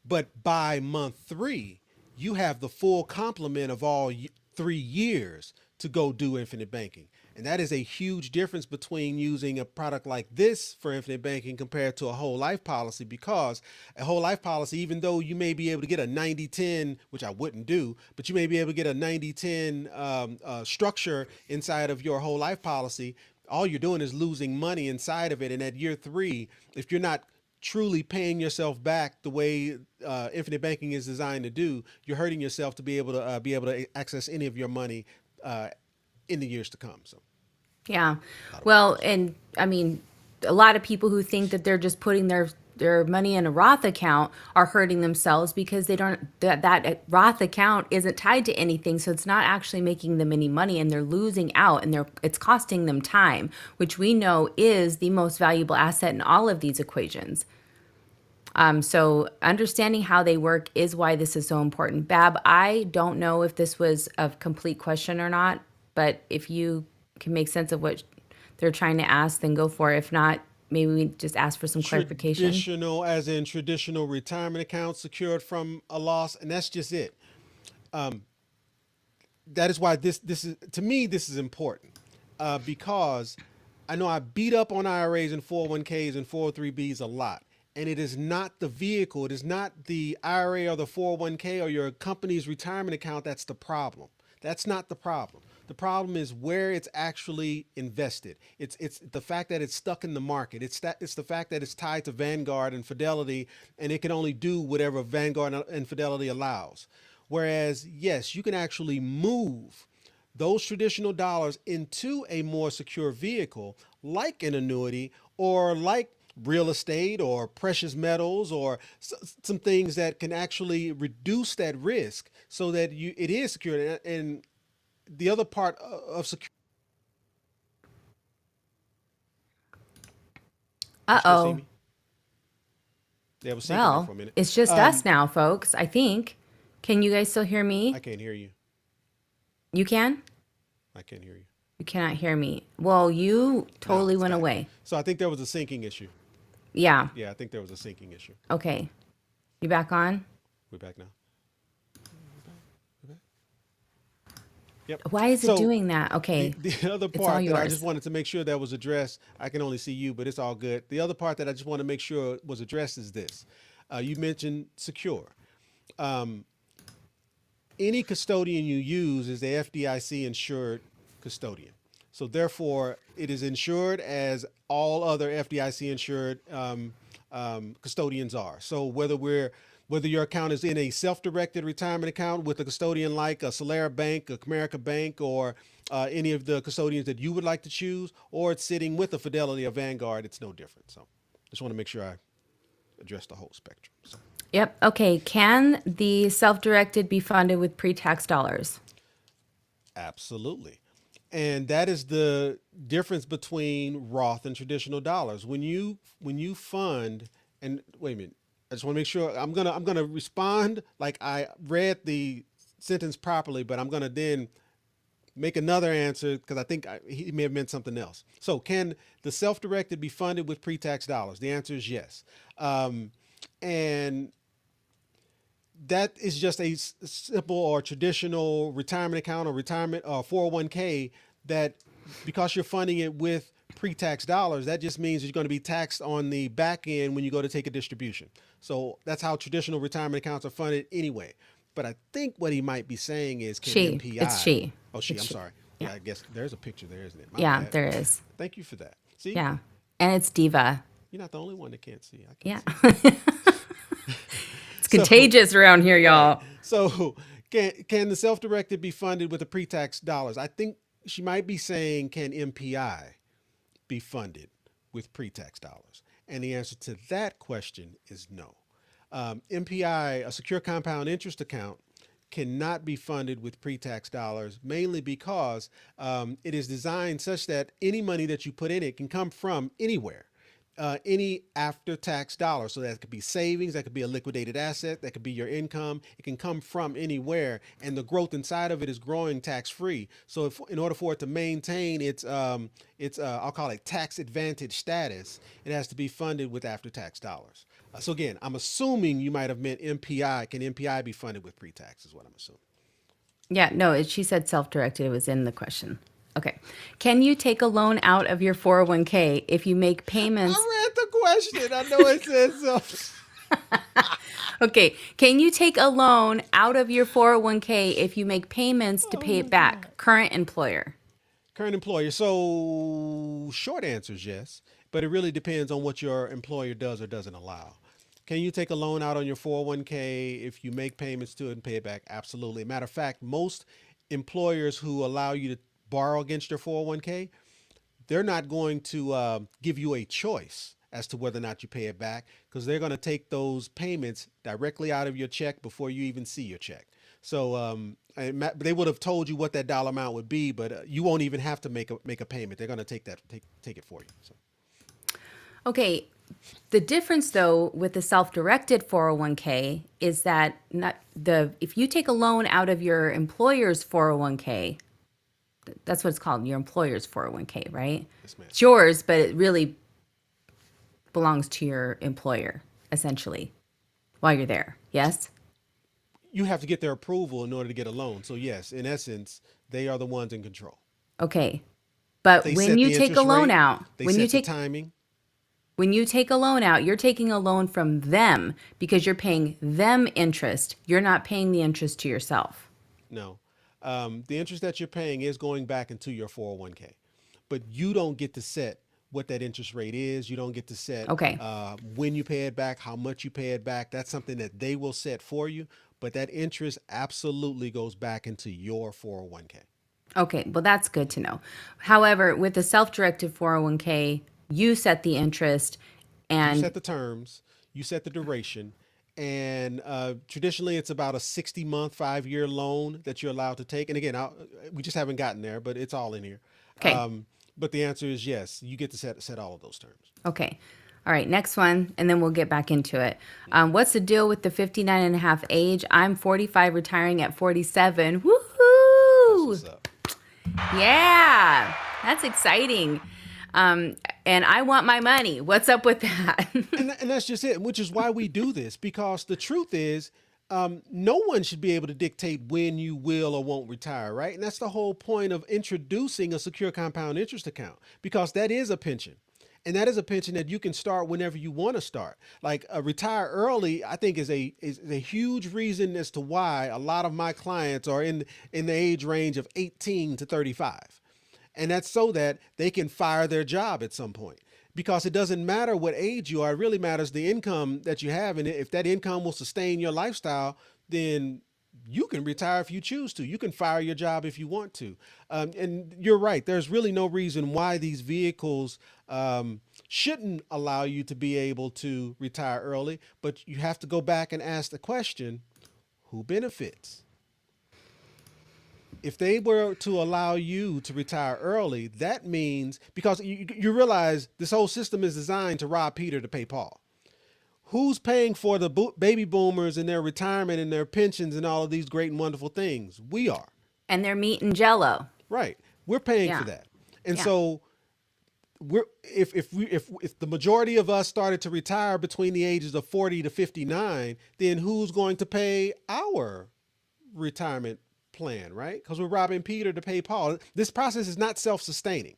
But by month three, you have the full complement of all 3 years to go do infinite banking. And that is a huge difference between using a product like this for infinite banking compared to a whole life policy, because a whole life policy, even though you may be able to get a 90-10, which I wouldn't do, but you may be able to get a 90-10 structure inside of your whole life policy. All you're doing is losing money inside of it. And at year three, if you're not truly paying yourself back the way infinite banking is designed to do, you're hurting yourself to be able to access any of your money uh, in the years to come. So Yeah. a lot of Well, pros. and I mean, a lot of people who think that they're just putting their money in a Roth account are hurting themselves because they don't that Roth account isn't tied to anything, so it's not actually making them any money, and they're losing out, and they're it's costing them time, which we know is the most valuable asset in all of these equations. So understanding how they work is why this is so important. Bab, I don't know if this was a complete question or not, but if you can make sense of what they're trying to ask, then go for it. If not, maybe we just ask for some clarification. Traditional, as in traditional retirement accounts secured from a loss, and that's just it. That is why this is, to me, this is important, because I know I beat up on IRAs and 401ks and 403bs a lot. And it is not the vehicle, it is not the IRA or the 401k or your company's retirement account that's the problem. That's not the problem. The problem is where it's actually invested. It's the fact that it's stuck in the market. It's the fact that it's tied to Vanguard and Fidelity, and it can only do whatever Vanguard and Fidelity allows. Whereas, yes, you can actually move those traditional dollars into a more secure vehicle like an annuity or like real estate or precious metals or some things that can actually reduce that risk so that it is secure. And the other part of security, you still see Uh-oh. me? Yeah, I was sinking there for Well, a minute. it's just us now, folks, I think. Can you guys still hear I me? can't hear you. You can? I can't hear you. You cannot hear me. Well, you Now totally it's went back. away. So I think there was a syncing issue. Yeah. Yeah, I think there was a syncing issue. Okay. You back on? We're back now. We're back. Yep. Why is it So doing that? the Okay. the other It's all part that I just yours. wanted to make sure that was addressed, I can only see you, but it's all good. The other part that I just want to make sure was addressed is this. You mentioned secure. Um, any custodian you use is the FDIC insured custodian. So therefore, it is insured as all other FDIC insured custodians are. So whether your account is in a self-directed retirement account with a custodian like a Solera Bank, a Comerica Bank, or any of the custodians that you would like to choose, or it's sitting with a Fidelity or Vanguard, it's no different. So just want to make sure I address the whole spectrum. So Yep. Okay. Can the self-directed be funded with pre-tax dollars? absolutely. And that is the difference between Roth and traditional dollars. When you fund, and wait a minute, I just want to make sure I'm gonna respond like I read the sentence properly, but I'm gonna then make another answer because I think he may have meant something else. So, can the self-directed be funded with pre-tax dollars? The answer is yes. And that is just a simple or traditional retirement account or retirement 401k that, because you're funding it with pre-tax dollars, that just means you're going to be taxed on the back end when you go to take a distribution. So that's how traditional retirement accounts are funded anyway. But I think what he might be saying is, can She. It's MPI? she. Oh, she. It's I'm she. sorry. Yeah. Yeah, I guess there's a picture there, isn't it? My Yeah, bad. there is. Thank you for that. See, Yeah. And it's Diva. you're not the only one that can't see. I can Yeah. see. It's So, contagious around here, right. y'all. So, can the self-directed be funded with the pre-tax dollars? I think she might be saying, can MPI be funded with pre-tax dollars? And the answer to that question is no. MPI, a secure compound interest account, cannot be funded with pre-tax dollars, mainly because it is designed such that any money that you put in it can come from anywhere, any after-tax dollar. So that could be savings, that could be a liquidated asset, that could be your income. It can come from anywhere, and the growth inside of it is growing tax-free. So, in order for it to maintain its I'll call it tax advantage status, it has to be funded with after-tax dollars. So again, I'm assuming you might have meant MPI. Can MPI be funded with pre-tax? Is what I'm assuming. Yeah, no, she said self-directed. It was in the question. Okay. Can you take a loan out of your 401k if you make payments? I read the question. I know it says so. Okay. Can you take a loan out of your 401k if you make payments to Oh pay my it back? God. Current employer. Current employer. So short answer is yes, but it really depends on what your employer does or doesn't allow. Can you take a loan out on your 401k if you make payments to it and pay it back? Absolutely. Matter of fact, most employers who allow you to borrow against your 401k, they're not going to give you a choice as to whether or not you pay it back, because they're going to take those payments directly out of your check before you even see your check. So they would have told you what that dollar amount would be, but you won't even have to make a payment. They're going to take it for you. So Okay. The difference though with the self-directed 401k is that not the if you take a loan out of your employer's 401k, that's what it's called, your employer's 401k, right? yes, ma'am. It's yours, but it really belongs to your employer essentially while you're there. Yes? You have to get their approval in order to get a loan. So yes, in essence, they are the ones in control. Okay. But They when set you the take a interest loan rate. out, They set the timing. when you take a loan out, you're taking a loan from them because you're paying them interest. You're not paying the interest to yourself. No. The interest that you're paying is going back into your 401k, but you don't get to set what that interest rate is. You don't get to set Okay. when you pay it back, how much you pay it back. That's something that they will set for you, but that interest absolutely goes back into your 401k. Okay, well, that's good to know. However, with the self-directed 401k, you set the interest You and set the terms, you set the duration, and traditionally it's about a 60-month, 5-year loan that you're allowed to take. And again, we just haven't gotten there, but it's all in here. okay. But the answer is yes, you get to set all of those terms. Okay. All right, next one, and then we'll get back into it. What's the deal with the 59 and a half age? I'm 45, retiring at 47. That's Woohoo! what's up. Yeah, that's exciting. And I want my money. What's up with that? And that's just it, which is why we do this, because the truth is, no one should be able to dictate when you will or won't retire, right? And that's the whole point of introducing a secure compound interest account, because that is a pension. And that is a pension that you can start whenever you want to start. Like retire early, I think is a huge reason as to why a lot of my clients are in the age range of 18 to 35. And that's so that they can fire their job at some point. Because it doesn't matter what age you are, it really matters the income that you have. And if that income will sustain your lifestyle, then you can retire if you choose to. You can fire your job if you want to. And you're right. There's really no reason why these vehicles shouldn't allow you to be able to retire early. But you have to go back and ask the question, who benefits? If they were to allow you to retire early, that means, because you realize this whole system is designed to rob Peter to pay Paul. Who's paying for the baby boomers and their retirement and their pensions and all of these great and wonderful things? We are. And they're meat and jello. Right. We're paying for Yeah. that. And Yeah. so if the majority of us started to retire between the ages of 40 to 59, then who's going to pay our retirement plan, right? Because we're robbing Peter to pay Paul. This process is not self-sustaining.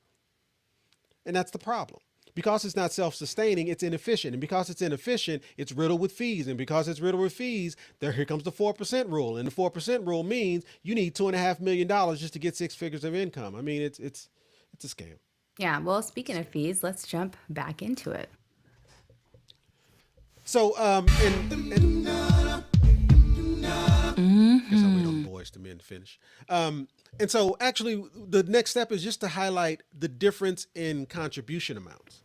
And that's the problem. Because it's not self-sustaining, it's inefficient. And because it's inefficient, it's riddled with fees. And because it's riddled with fees, here comes the 4% rule. And the 4% rule means you need $2.5 million just to get six figures of income. I mean, it's a scam. Yeah. Well, speaking of fees, let's jump back into it. So and I guess I'll wait on boys to men to finish. And so actually the next step is just to highlight the difference in contribution amounts.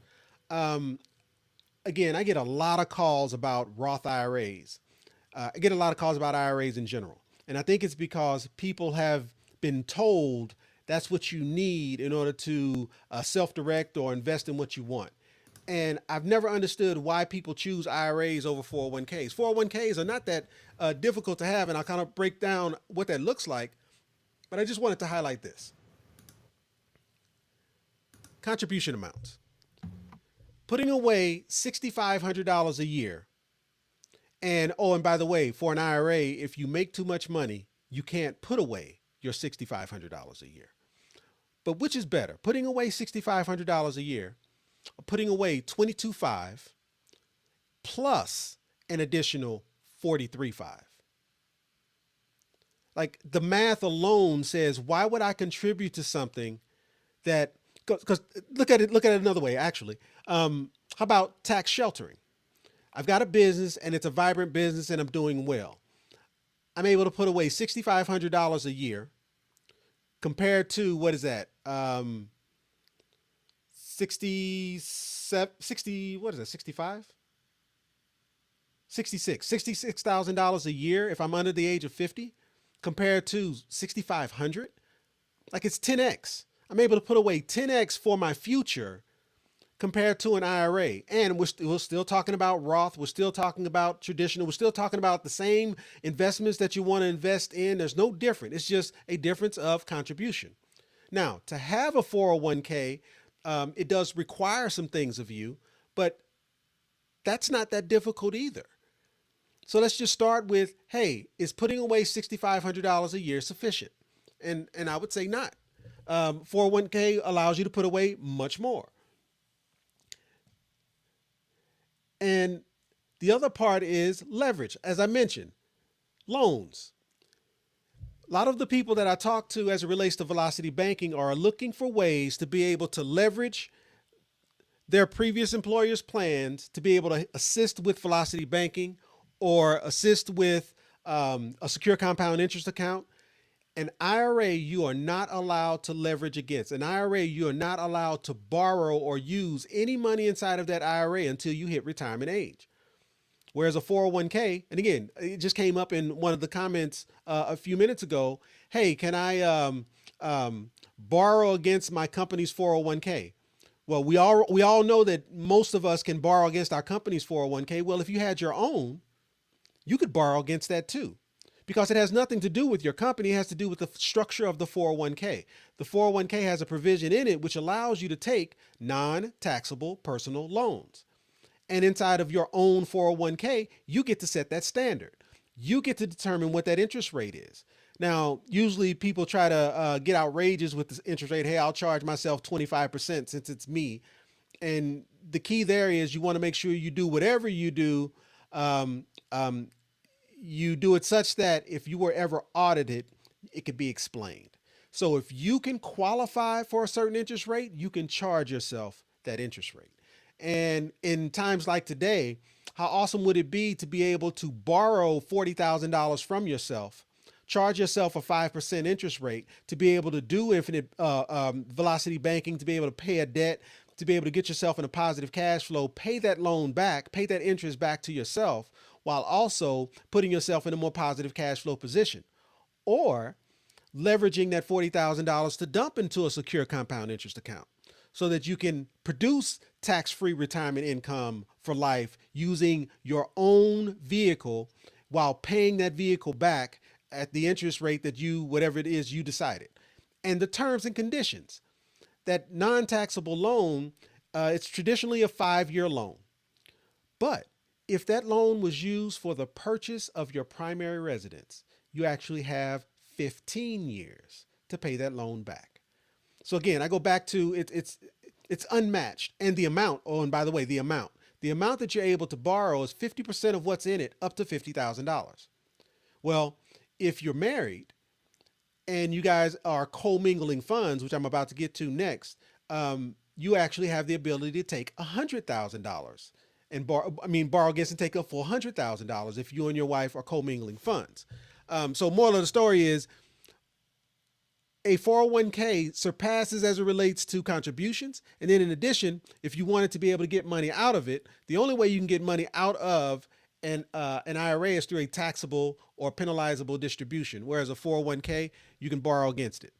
Again, I get a lot of calls about Roth IRAs. I get a lot of calls about IRAs in general. And I think it's because people have been told that's what you need in order to self-direct or invest in what you want. And I've never understood why people choose IRAs over 401ks. 401ks are not that difficult to have, and I'll kind of break down what that looks like. But I just wanted to highlight this. Contribution amounts. Putting away $6,500 a year. And and by the way, for an IRA, if you make too much money, you can't put away your $6,500 a year. But which is better, putting away $6,500 a year, or putting away 22.5 plus an additional 43.5? Like the math alone says, why would I contribute to something that, because look at it another way, actually. How about tax sheltering? I've got a business and it's a vibrant business and I'm doing well. I'm able to put away $6,500 a year compared to, what is that? 60, what is that? 65? $66,000 a year if I'm under the age of 50 compared to 6,500. Like it's 10x. I'm able to put away 10x for my future compared to an IRA. And we're still talking about Roth. We're still talking about traditional. We're still talking about the same investments that you want to invest in. There's no different. It's just a difference of contribution. Now, to have a 401k, it does require some things of you, but that's not that difficult either. So let's just start with, hey, is putting away $6,500 a year sufficient? And I would say not. 401k allows you to put away much more. And the other part is leverage. As I mentioned, loans. A lot of the people that I talk to as it relates to velocity banking are looking for ways to be able to leverage their previous employer's plans to be able to assist with velocity banking or assist with a secure compound interest account. An IRA, you are not allowed to leverage against. An IRA, you are not allowed to borrow or use any money inside of that IRA until you hit retirement age. Whereas a 401k, and again, it just came up in one of the comments a few minutes ago. Hey, can I borrow against my company's 401k? Well, we all know that most of us can borrow against our company's 401k. Well, if you had your own, you could borrow against that too, because it has nothing to do with your company. It has to do with the structure of the 401k. The 401k has a provision in it which allows you to take non-taxable personal loans. And inside of your own 401k, you get to set that standard. You get to determine what that interest rate is. Now, usually people try to get outrageous with this interest rate. Hey, I'll charge myself 25% since it's me. And the key there is you want to make sure you do whatever you do. You do it such that if you were ever audited, it could be explained. So if you can qualify for a certain interest rate, you can charge yourself that interest rate. And in times like today, how awesome would it be to be able to borrow $40,000 from yourself, charge yourself a 5% interest rate, to be able to do infinite velocity banking, to be able to pay a debt, to be able to get yourself in a positive cash flow, pay that loan back, pay that interest back to yourself, while also putting yourself in a more positive cash flow position. Or leveraging that $40,000 to dump into a secure compound interest account so that you can produce tax-free retirement income for life using your own vehicle while paying that vehicle back at the interest rate that whatever it is you decided. And the terms and conditions. That non-taxable loan, it's traditionally a 5-year loan. But if that loan was used for the purchase of your primary residence, you actually have 15 years to pay that loan back. So again, I go back to it's It's unmatched. And the amount, oh, and by the way, the amount that you're able to borrow is 50% of what's in it, up to $50,000. Well, if you're married and you guys are commingling funds, which I'm about to get to next, you actually have the ability to take $100,000 and borrow against and take a full $100,000 if you and your wife are commingling funds. So, moral of the story is a 401k surpasses as it relates to contributions. And then in addition, if you wanted to be able to get money out of it, the only way you can get money out of an IRA is through a taxable or penalizable distribution, whereas a 401k, you can borrow against it.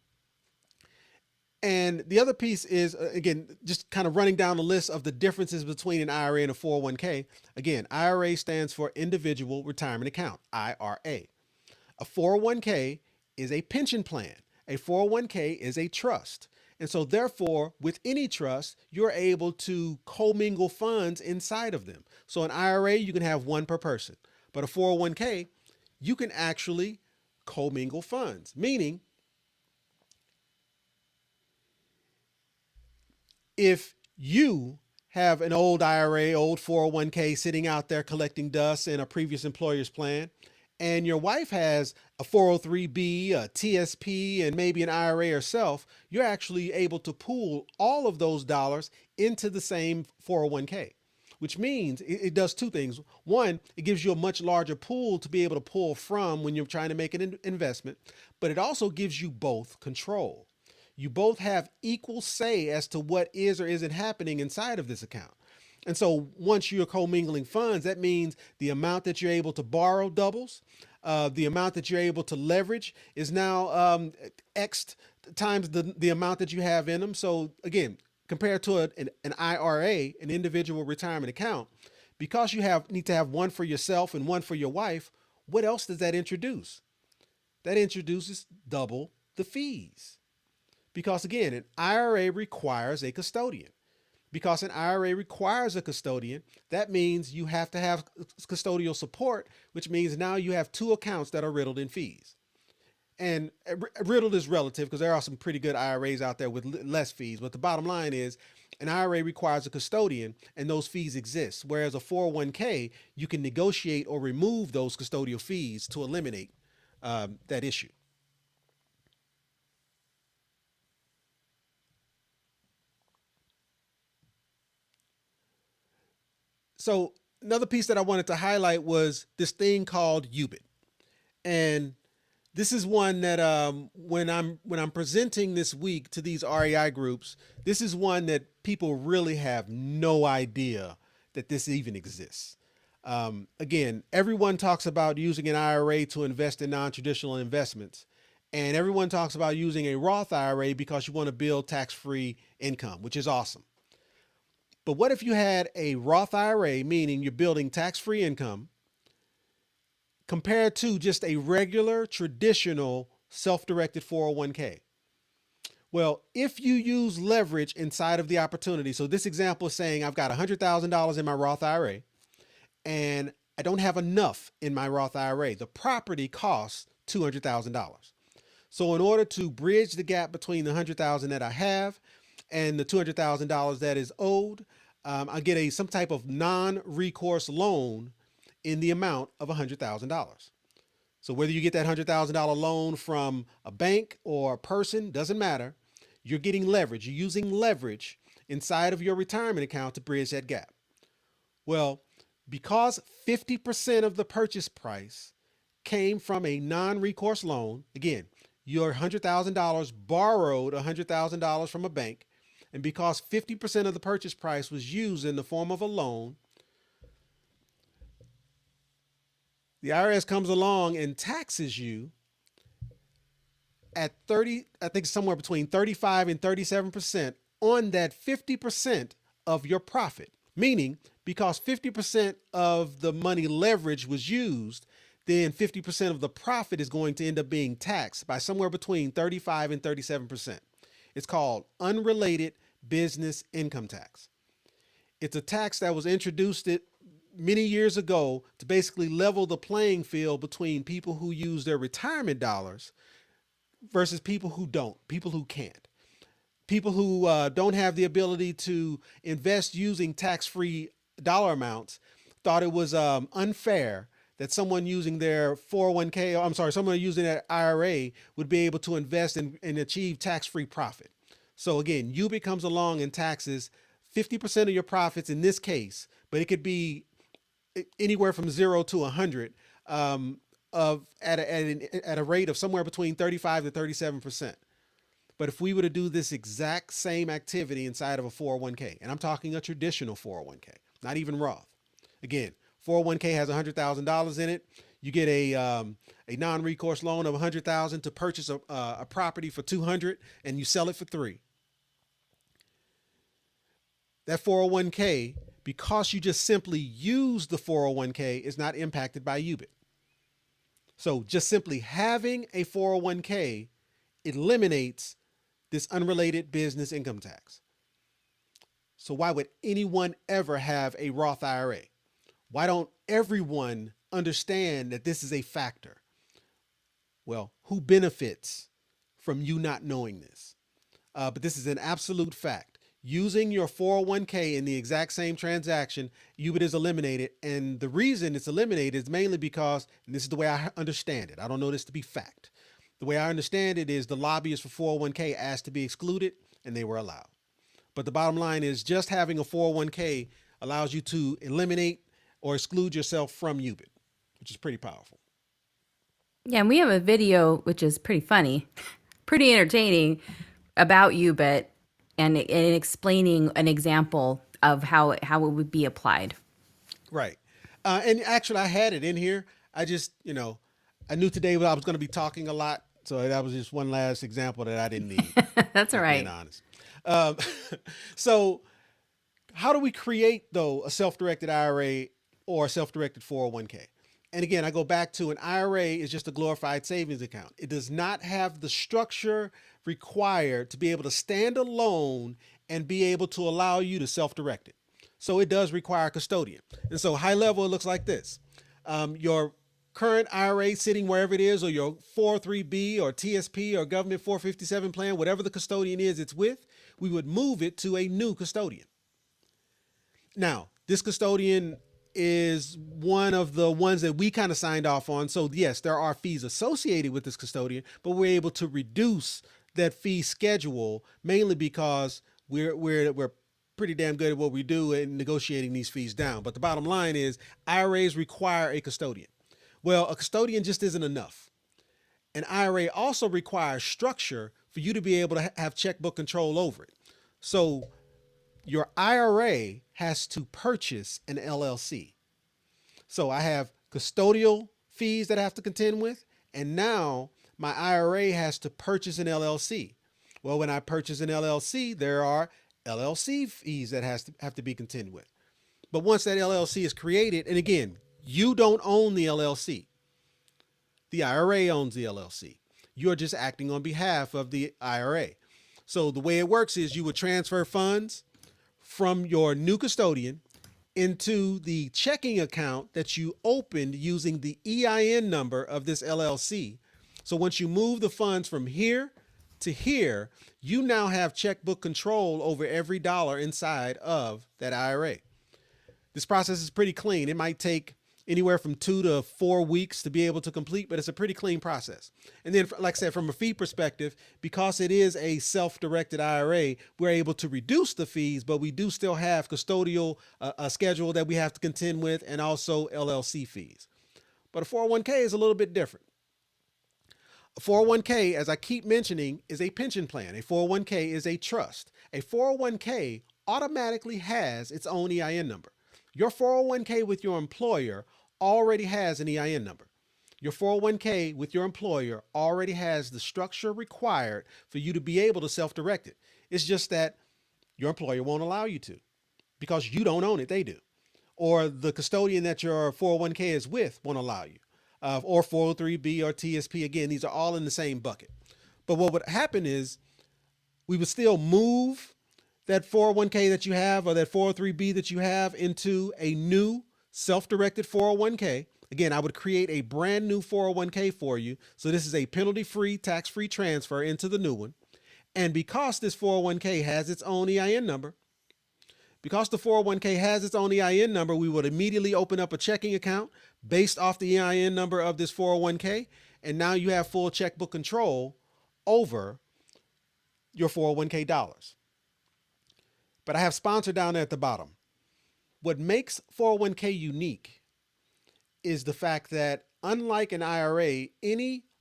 And the other piece is, again, just kind of running down the list of the differences between an IRA and a 401k. Again, IRA stands for Individual Retirement Account, IRA. A 401k is a pension plan. A 401k is a trust. And so therefore, with any trust, you're able to commingle funds inside of them. So an IRA, you can have one per person, but a 401k, you can actually commingle funds, meaning if you have an old IRA, old 401k sitting out there collecting dust in a previous employer's plan, and your wife has a 403b, a TSP, and maybe an IRA herself, you're actually able to pool all of those dollars into the same 401k, which means it does two things. One, it gives you a much larger pool to be able to pull from when you're trying to make an investment, but it also gives you both control. You both have equal say as to what is or isn't happening inside of this account. And so once you're commingling funds, that means the amount that you're able to borrow doubles. The amount that you're able to leverage is now X times the amount that you have in them. So again, compared to an IRA, an individual retirement account, because you need to have one for yourself and one for your wife, what else does that introduce? That introduces double the fees. Because again, an IRA requires a custodian. Because an IRA requires a custodian, that means you have to have custodial support, which means now you have two accounts that are riddled in fees. And riddled is relative because there are some pretty good IRAs out there with less fees. But the bottom line is an IRA requires a custodian and those fees exist. Whereas a 401k, you can negotiate or remove those custodial fees to eliminate that issue. So another piece that I wanted to highlight was this thing called UBIT. And this is one that when I'm presenting this week to these REI groups, this is one that people really have no idea that this even exists. Again, everyone talks about using an IRA to invest in non-traditional investments, and everyone talks about using a Roth IRA because you want to build tax-free income, which is awesome. But what if you had a Roth IRA, meaning you're building tax-free income, compared to just a regular, traditional, self-directed 401k? Well, if you use leverage inside of the opportunity, so this example is saying I've got $100,000 in my Roth IRA and I don't have enough in my Roth IRA. The property costs $200,000. So in order to bridge the gap between the $100,000 that I have and the $200,000 that is owed, I get some type of non-recourse loan in the amount of $100,000. So whether you get that $100,000 loan from a bank or a person, doesn't matter. You're getting leverage. You're using leverage inside of your retirement account to bridge that gap. Well, because 50% of the purchase price came from a non-recourse loan, again, your $100,000 borrowed $100,000 from a bank, and because 50% of the purchase price was used in the form of a loan, the IRS comes along and taxes you at 30, I think somewhere between 35 and 37% on that 50% of your profit. Meaning, because 50% of the money leverage was used, then 50% of the profit is going to end up being taxed by somewhere between 35 and 37%. It's called unrelated business income tax. It's a tax that was introduced many years ago to basically level the playing field between people who use their retirement dollars versus people who don't, people who can't. People who don't have the ability to invest using tax-free dollar amounts thought it was unfair that someone using their 401k, or I'm sorry, someone using their IRA would be able to invest and achieve tax-free profit. So again, you comes along and taxes 50% of your profits in this case, but it could be anywhere from 0 to 100 of at a rate of somewhere between 35 to 37%. But if we were to do this exact same activity inside of a 401k, and I'm talking a traditional 401k, not even Roth. Again, 401k has $100,000 in it. You get a non-recourse loan of 100,000 to purchase a property for 200, and you sell it for 3. That 401k, because you just simply use the 401k, is not impacted by UBIT. So just simply having a 401k eliminates this unrelated business income tax. So why would anyone ever have a Roth IRA? Why don't everyone understand that this is a factor? Well, who benefits from you not knowing this? But this is an absolute fact. Using your 401k in the exact same transaction, UBIT is eliminated. And the reason it's eliminated is mainly because, and this is the way I understand it, I don't know this to be fact. The way I understand it is the lobbyists for 401k asked to be excluded, and they were allowed. But the bottom line is just having a 401k allows you to eliminate or exclude yourself from UBIT, which is pretty powerful. Yeah, and we have a video which is pretty funny, pretty entertaining about UBIT and explaining an example of how it would be applied. Right. And actually, I had it in here. I just, I knew today I was going to be talking a lot. So that was just one last example that I didn't need, That's all just being right. honest. Um, so, how do we create, though, a self-directed IRA or a self-directed 401k? And again, I go back to an IRA is just a glorified savings account. It does not have the structure required to be able to stand alone and be able to allow you to self-direct it. So it does require a custodian. And so high level, it looks like this. Your current IRA sitting wherever it is, or your 403B or TSP or government 457 plan, whatever the custodian is it's with, we would move it to a new custodian. Now, this custodian is one of the ones that we kind of signed off on. So yes, there are fees associated with this custodian, but we're able to reduce that fee schedule mainly because we're pretty damn good at what we do in negotiating these fees down. But the bottom line is IRAs require a custodian. Well, a custodian just isn't enough. An IRA also requires structure for you to be able to have checkbook control over it. So your IRA has to purchase an LLC. So I have custodial fees that I have to contend with, and now my IRA has to purchase an LLC. Well, when I purchase an LLC, there are LLC fees that have to be contended with. But once that LLC is created, and again, you don't own the LLC. The IRA owns the LLC. You're just acting on behalf of the IRA. So the way it works is you would transfer funds from your new custodian into the checking account that you opened using the EIN number of this LLC. So once you move the funds from here to here, you now have checkbook control over every dollar inside of that IRA. This process is pretty clean. It might take anywhere from 2 to 4 weeks to be able to complete, but it's a pretty clean process. And then, like I said, from a fee perspective, because it is a self-directed IRA, we're able to reduce the fees, but we do still have custodial a schedule that we have to contend with, and also LLC fees. But a 401k is a little bit different. A 401k, as I keep mentioning, is a pension plan. A 401k is a trust. A 401k automatically has its own EIN number. Your 401k with your employer already has an EIN number. Your 401k with your employer already has the structure required for you to be able to self-direct it. It's just that your employer won't allow you to because you don't own it, they do. Or the custodian that your 401k is with won't allow you. Or 403B or TSP, again, these are all in the same bucket. But what would happen is we would still move that 401k that you have or that 403B that you have into a new self-directed 401k. Again, I would create a brand new 401k for you. So this is a penalty-free, tax-free transfer into the new one. And because this 401k has its own EIN number, because the 401k has its own EIN number, we would immediately open up a checking account based off the EIN number of this 401k. And now you have full checkbook control over your 401k dollars. But I have sponsor down there at the bottom. What makes 401k unique is the fact that unlike an IRA,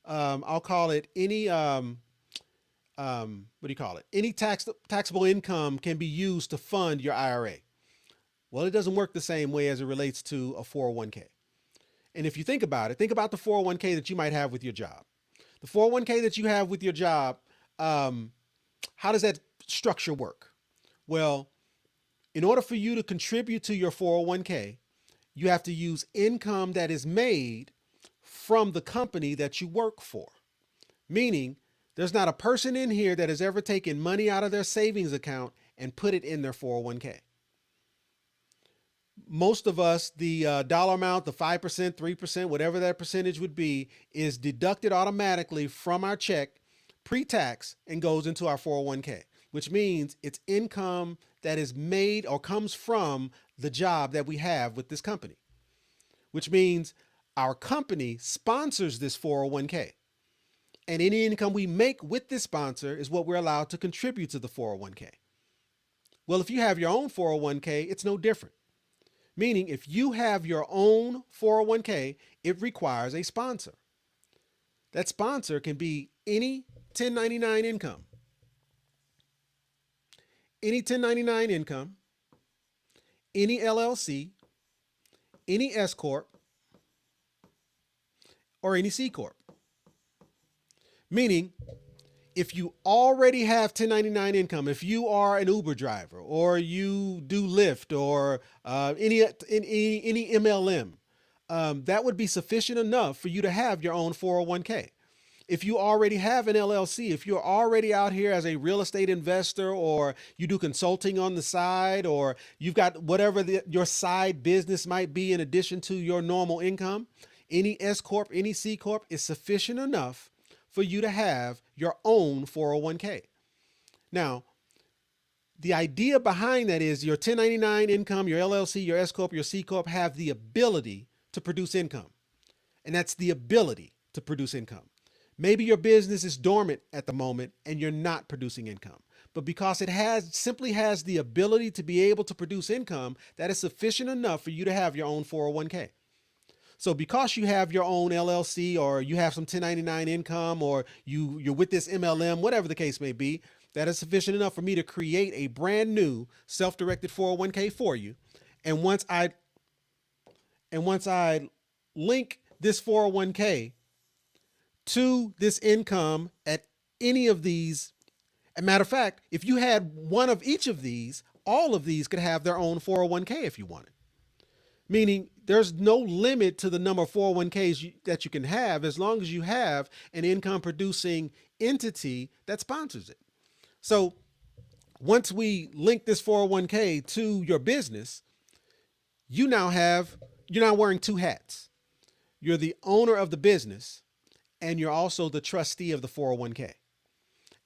I'll call it any, what do you call it? Any taxable income can be used to fund your IRA. Well, it doesn't work the same way as it relates to a 401k. And if you think about it, think about the 401k that you might have with your job. The 401k that you have with your job, how does that structure work? Well, in order for you to contribute to your 401k, you have to use income that is made from the company that you work for. Meaning, there's not a person in here that has ever taken money out of their savings account and put it in their 401k. Most of us, the dollar amount, the 5%, 3%, whatever that percentage would be, is deducted automatically from our check pre-tax and goes into our 401k, which means it's income that is made or comes from the job that we have with this company, which means our company sponsors this 401k. And any income we make with this sponsor is what we're allowed to contribute to the 401k. Well, if you have your own 401k, it's no different. Meaning, if you have your own 401k, it requires a sponsor. That sponsor can be any 1099 income, any 1099 income, any LLC, any S Corp, or any C Corp. Meaning, if you already have 1099 income, if you are an Uber driver or you do Lyft or any MLM, that would be sufficient enough for you to have your own 401k. If you already have an LLC, if you're already out here as a real estate investor or you do consulting on the side or you've got whatever your side business might be in addition to your normal income, any S Corp, any C Corp is sufficient enough for you to have your own 401k. Now, the idea behind that is your 1099 income, your LLC, your S Corp, your C Corp have the ability to produce income. And that's the ability to produce income. Maybe your business is dormant at the moment and you're not producing income. But because it simply has the ability to be able to produce income, that is sufficient enough for you to have your own 401k. So because you have your own LLC or you have some 1099 income or you're with this MLM, whatever the case may be, that is sufficient enough for me to create a brand new self-directed 401k for you. And once I link this 401k to this income at any of these, as a matter of fact, if you had one of each of these, all of these could have their own 401k if you wanted. Meaning there's no limit to the number of 401ks that you can have as long as you have an income producing entity that sponsors it. So once we link this 401k to your business, you're now wearing two hats. You're the owner of the business and you're also the trustee of the 401k.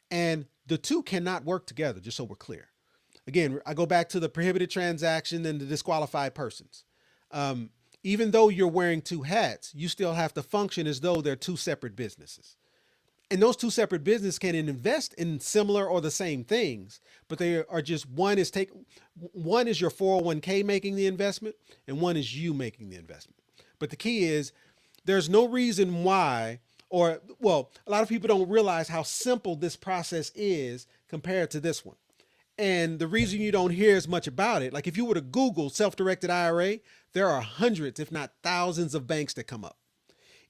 And the two cannot work together, just so we're clear. Again, I go back to the prohibited transaction and the disqualified persons. Even though you're wearing two hats, you still have to function as though they're two separate businesses. And those two separate businesses can invest in similar or the same things, but they are just one is your 401k making the investment and one is you making the investment. But the key is there's no reason why, a lot of people don't realize how simple this process is compared to this one. And the reason you don't hear as much about it, like if you were to Google self-directed IRA, there are hundreds, if not thousands of banks that come up.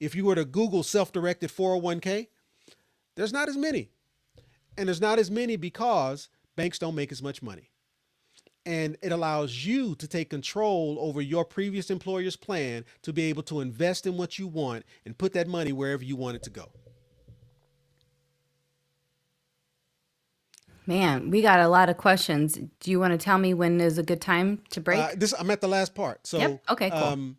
If you were to Google self-directed 401k, there's not as many. And there's not as many because banks don't make as much money. And it allows you to take control over your previous employer's plan to be able to invest in what you want and put that money wherever you want it to go. Man, we got a lot of questions. Do you want to tell me when is a good time to break? I'm at the last part. So, Yep. Okay, cool.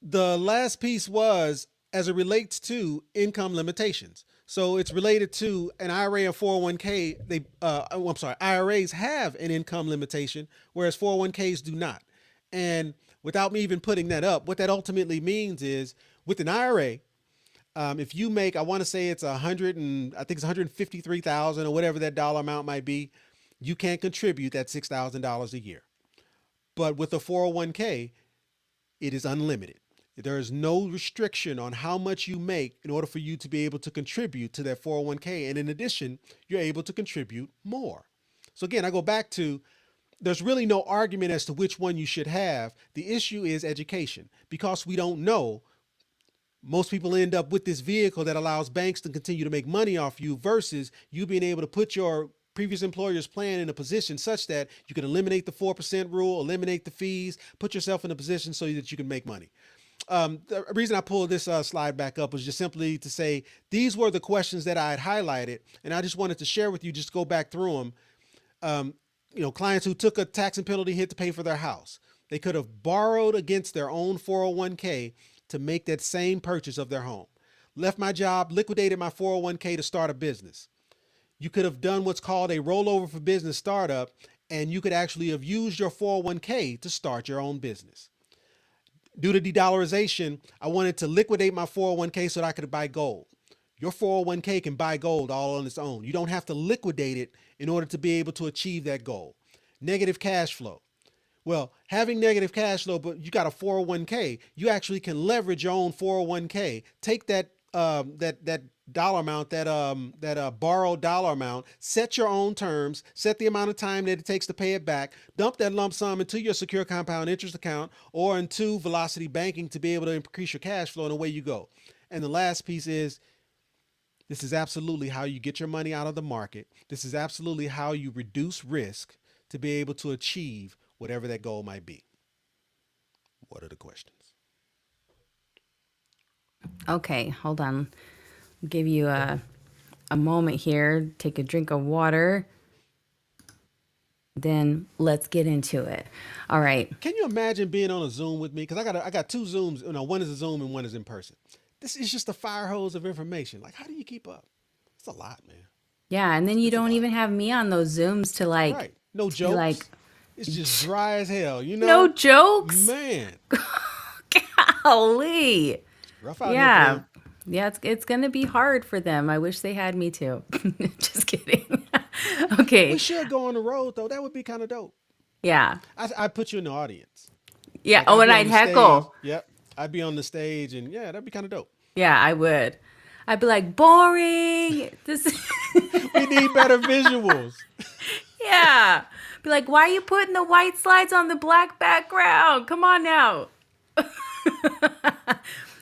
the last piece was as it relates to income limitations. So it's related to an IRA and 401k. I'm sorry, IRAs have an income limitation, whereas 401ks do not. And without me even putting that up, what that ultimately means is with an IRA, if you make, I want to say it's 100 and I think it's 153,000 or whatever that dollar amount might be, you can't contribute that $6,000 a year. But with a 401k, it is unlimited. There is no restriction on how much you make in order for you to be able to contribute to that 401k. And in addition, you're able to contribute more. So again, I go back to there's really no argument as to which one you should have. The issue is education. Because we don't know, most people end up with this vehicle that allows banks to continue to make money off you versus you being able to put your previous employer's plan in a position such that you can eliminate the 4% rule, eliminate the fees, put yourself in a position so that you can make money. The reason I pulled this slide back up was just simply to say these were the questions that I had highlighted, and I just wanted to share with you, just go back through them. Clients who took a tax and penalty hit to pay for their house. They could have borrowed against their own 401k to make that same purchase of their home. Left my job, liquidated my 401k to start a business. You could have done what's called a rollover for business startup, and you could actually have used your 401k to start your own business. Due to de-dollarization, I wanted to liquidate my 401k so that I could buy gold. Your 401k can buy gold all on its own. You don't have to liquidate it in order to be able to achieve that goal. Negative cash flow. Well, having negative cash flow, but you got a 401k, you actually can leverage your own 401k. Take that that dollar amount, that borrowed dollar amount, set your own terms, set the amount of time that it takes to pay it back, dump that lump sum into your secure compound interest account or into Velocity Banking to be able to increase your cash flow, and away you go. And the last piece is, this is absolutely how you get your money out of the market. This is absolutely how you reduce risk to be able to achieve whatever that goal might be. What are the questions? Okay, hold on. I'll give you a moment here. Take a drink of water. Then let's get into it. All right. Can you imagine being on a Zoom with me? Because I got two Zooms. One is a Zoom and one is in person. This is just a fire hose of information. Like, how do you keep up? It's a lot, man. Yeah, and then you It's a don't lot. even have me on those Zooms to Right. No be like, jokes. It's just dry as hell, no jokes. Man, Golly. rough out here for Yeah. them. Yeah, it's gonna be hard for them. I wish they had me too. Just kidding. Okay. We should go on the road though. That would be kind of dope. Yeah. I'd put you in the audience. Yeah. Like Oh, I'd and be on I'd the stage. heckle. Yep. I'd be on the stage, and yeah, that'd be kind of dope. Yeah, I would. I'd be like, boring. This We need better visuals. yeah. Be like, why are you putting the white slides on the black background? Come on now.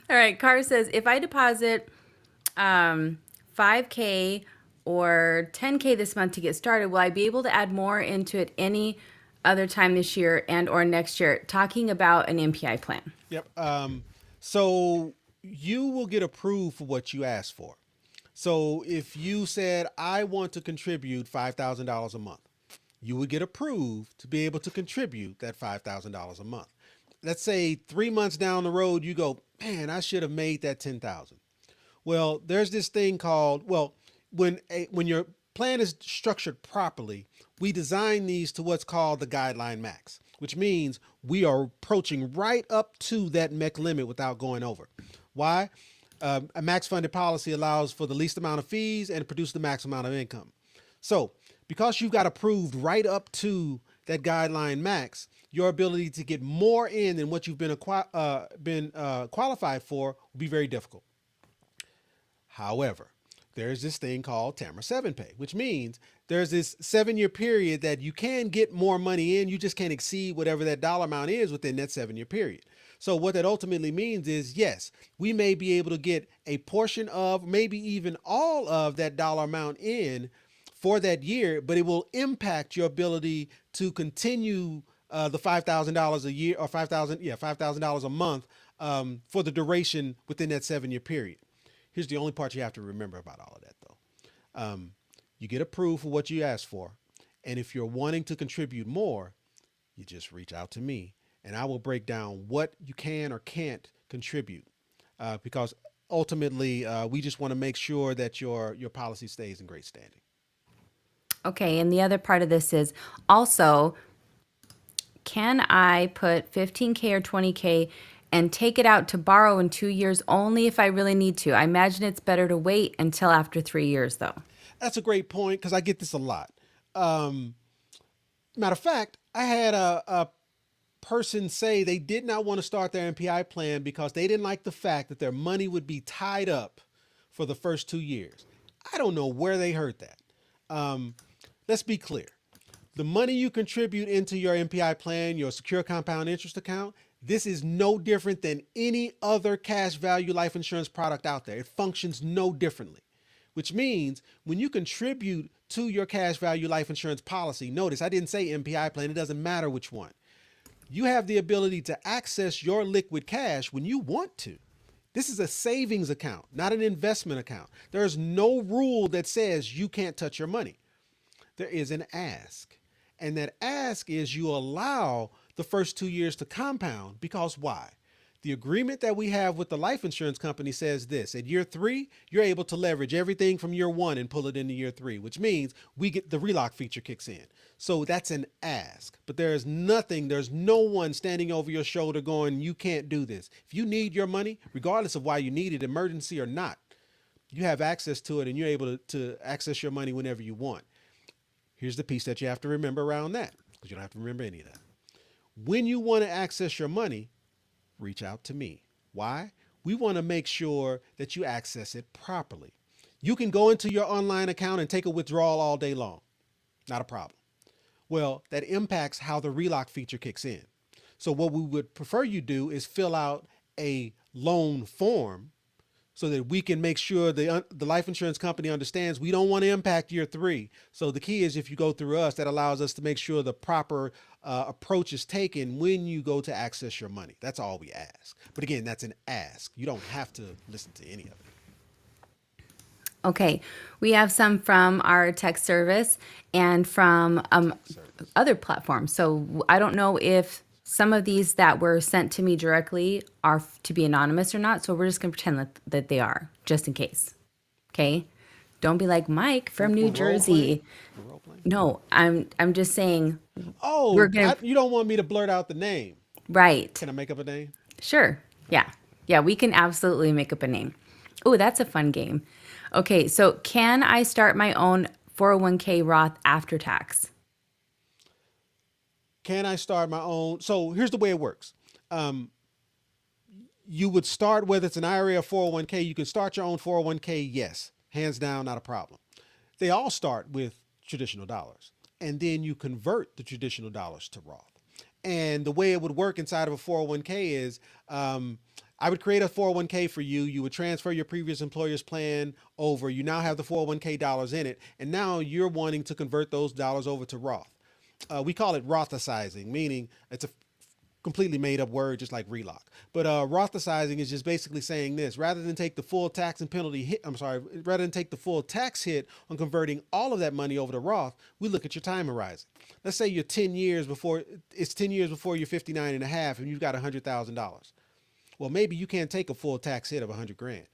All right, Car says if I deposit 5K or 10K this month to get started, will I be able to add more into it any other time this year and or next year? Talking about an MPI plan. Yep. So you will get approved for what you asked for. So if you said, I want to contribute $5,000 a month, you would get approved to be able to contribute that $5,000 a month. Let's say 3 months down the road, you go, man, I should have made that 10,000. Well, there's this thing called, when your plan is structured properly, we design these to what's called the guideline max, which means we are approaching right up to that MEC limit without going over. Why? A max funded policy allows for the least amount of fees and produce the max amount of income. So because you've got approved right up to that guideline max, your ability to get more in than what you've been qualified for will be very difficult. However, there's this thing called Tamara 7 pay, which means there's this 7-year period that you can get more money in. You just can't exceed whatever that dollar amount is within that 7-year period. So what that ultimately means is, yes, we may be able to get a portion of, maybe even all of that dollar amount in for that year, but it will impact your ability to continue the $5,000 a year or $5,000 a month for the duration within that 7-year period. Here's the only part you have to remember about all of that, though. You get approved for what you asked for. And if you're wanting to contribute more, you just reach out to me and I will break down what you can or can't contribute. Because ultimately, we just want to make sure that your policy stays in great standing. Okay, and the other part of this is also, can I put 15K or 20K and take it out to borrow in 2 years only if I really need to? I imagine it's better to wait until after 3 years, though. That's a great point because I get this a lot. Um, Matter of fact, I had a person say they did not want to start their MPI plan because they didn't like the fact that their money would be tied up for the first 2 years. I don't know where they heard that. Um, let's be clear. The money you contribute into your MPI plan, your secure compound interest account, this is no different than any other cash value life insurance product out there. It functions no differently, which means when you contribute to your cash value life insurance policy, notice I didn't say MPI plan, it doesn't matter which one. You have the ability to access your liquid cash when you want to. This is a savings account, not an investment account. There is no rule that says you can't touch your money. There is an ask. And that ask is you allow the first 2 years to compound because why? The agreement that we have with the life insurance company says this: at year 3, you're able to leverage everything from year 1 and pull it into year 3, which means we get the relock feature kicks in. So that's an ask. But there's no one standing over your shoulder going, you can't do this. If you need your money, regardless of why you need it, emergency or not, you have access to it and you're able to access your money whenever you want. Here's the piece that you have to remember around that, because you don't have to remember any of that. When you want to access your money, reach out to me. Why? We want to make sure that you access it properly. You can go into your online account and take a withdrawal all day long. Not a problem. Well, that impacts how the relock feature kicks in. So what we would prefer you do is fill out a loan form so that we can make sure the life insurance company understands we don't want to impact year 3. So the key is if you go through us, that allows us to make sure the proper approach is taken when you go to access your money. That's all we ask. But again, that's an ask. You don't have to listen to any of it. Okay, we have some from our tech service and from other platforms. So I don't know if some of these that were sent to me directly are to be anonymous or not. So we're just going to pretend that they are, just in case. Okay, don't be like Mike from New We're role playing. Jersey. We're role playing. No, I'm just saying we're Oh, gonna you don't want me to blurt out the name. right. Can I make up a name? Sure. Yeah. Yeah, we can absolutely make up a name. Oh, that's a fun game. Okay, so can I start my own 401k Roth after tax? Can I start my own? So here's the way it works. You would start, whether it's an IRA or 401k, you can start your own 401k. Yes, hands down, not a problem. They all start with traditional dollars, and then you convert the traditional dollars to Roth. And the way it would work inside of a 401k is I would create a 401k for you. You would transfer your previous employer's plan over. You now have the 401k dollars in it. And now you're wanting to convert those dollars over to Roth. We call it Rothicizing, meaning it's a completely made up word, just like relock. But Rothicizing is just basically saying this: rather than take the full tax and penalty hit, rather than take the full tax hit on converting all of that money over to Roth, we look at your time horizon. Let's say you're 10 years before, it's 10 years before you're 59 and a half and you've got $100,000. Well, maybe you can't take a full tax hit of 100 grand.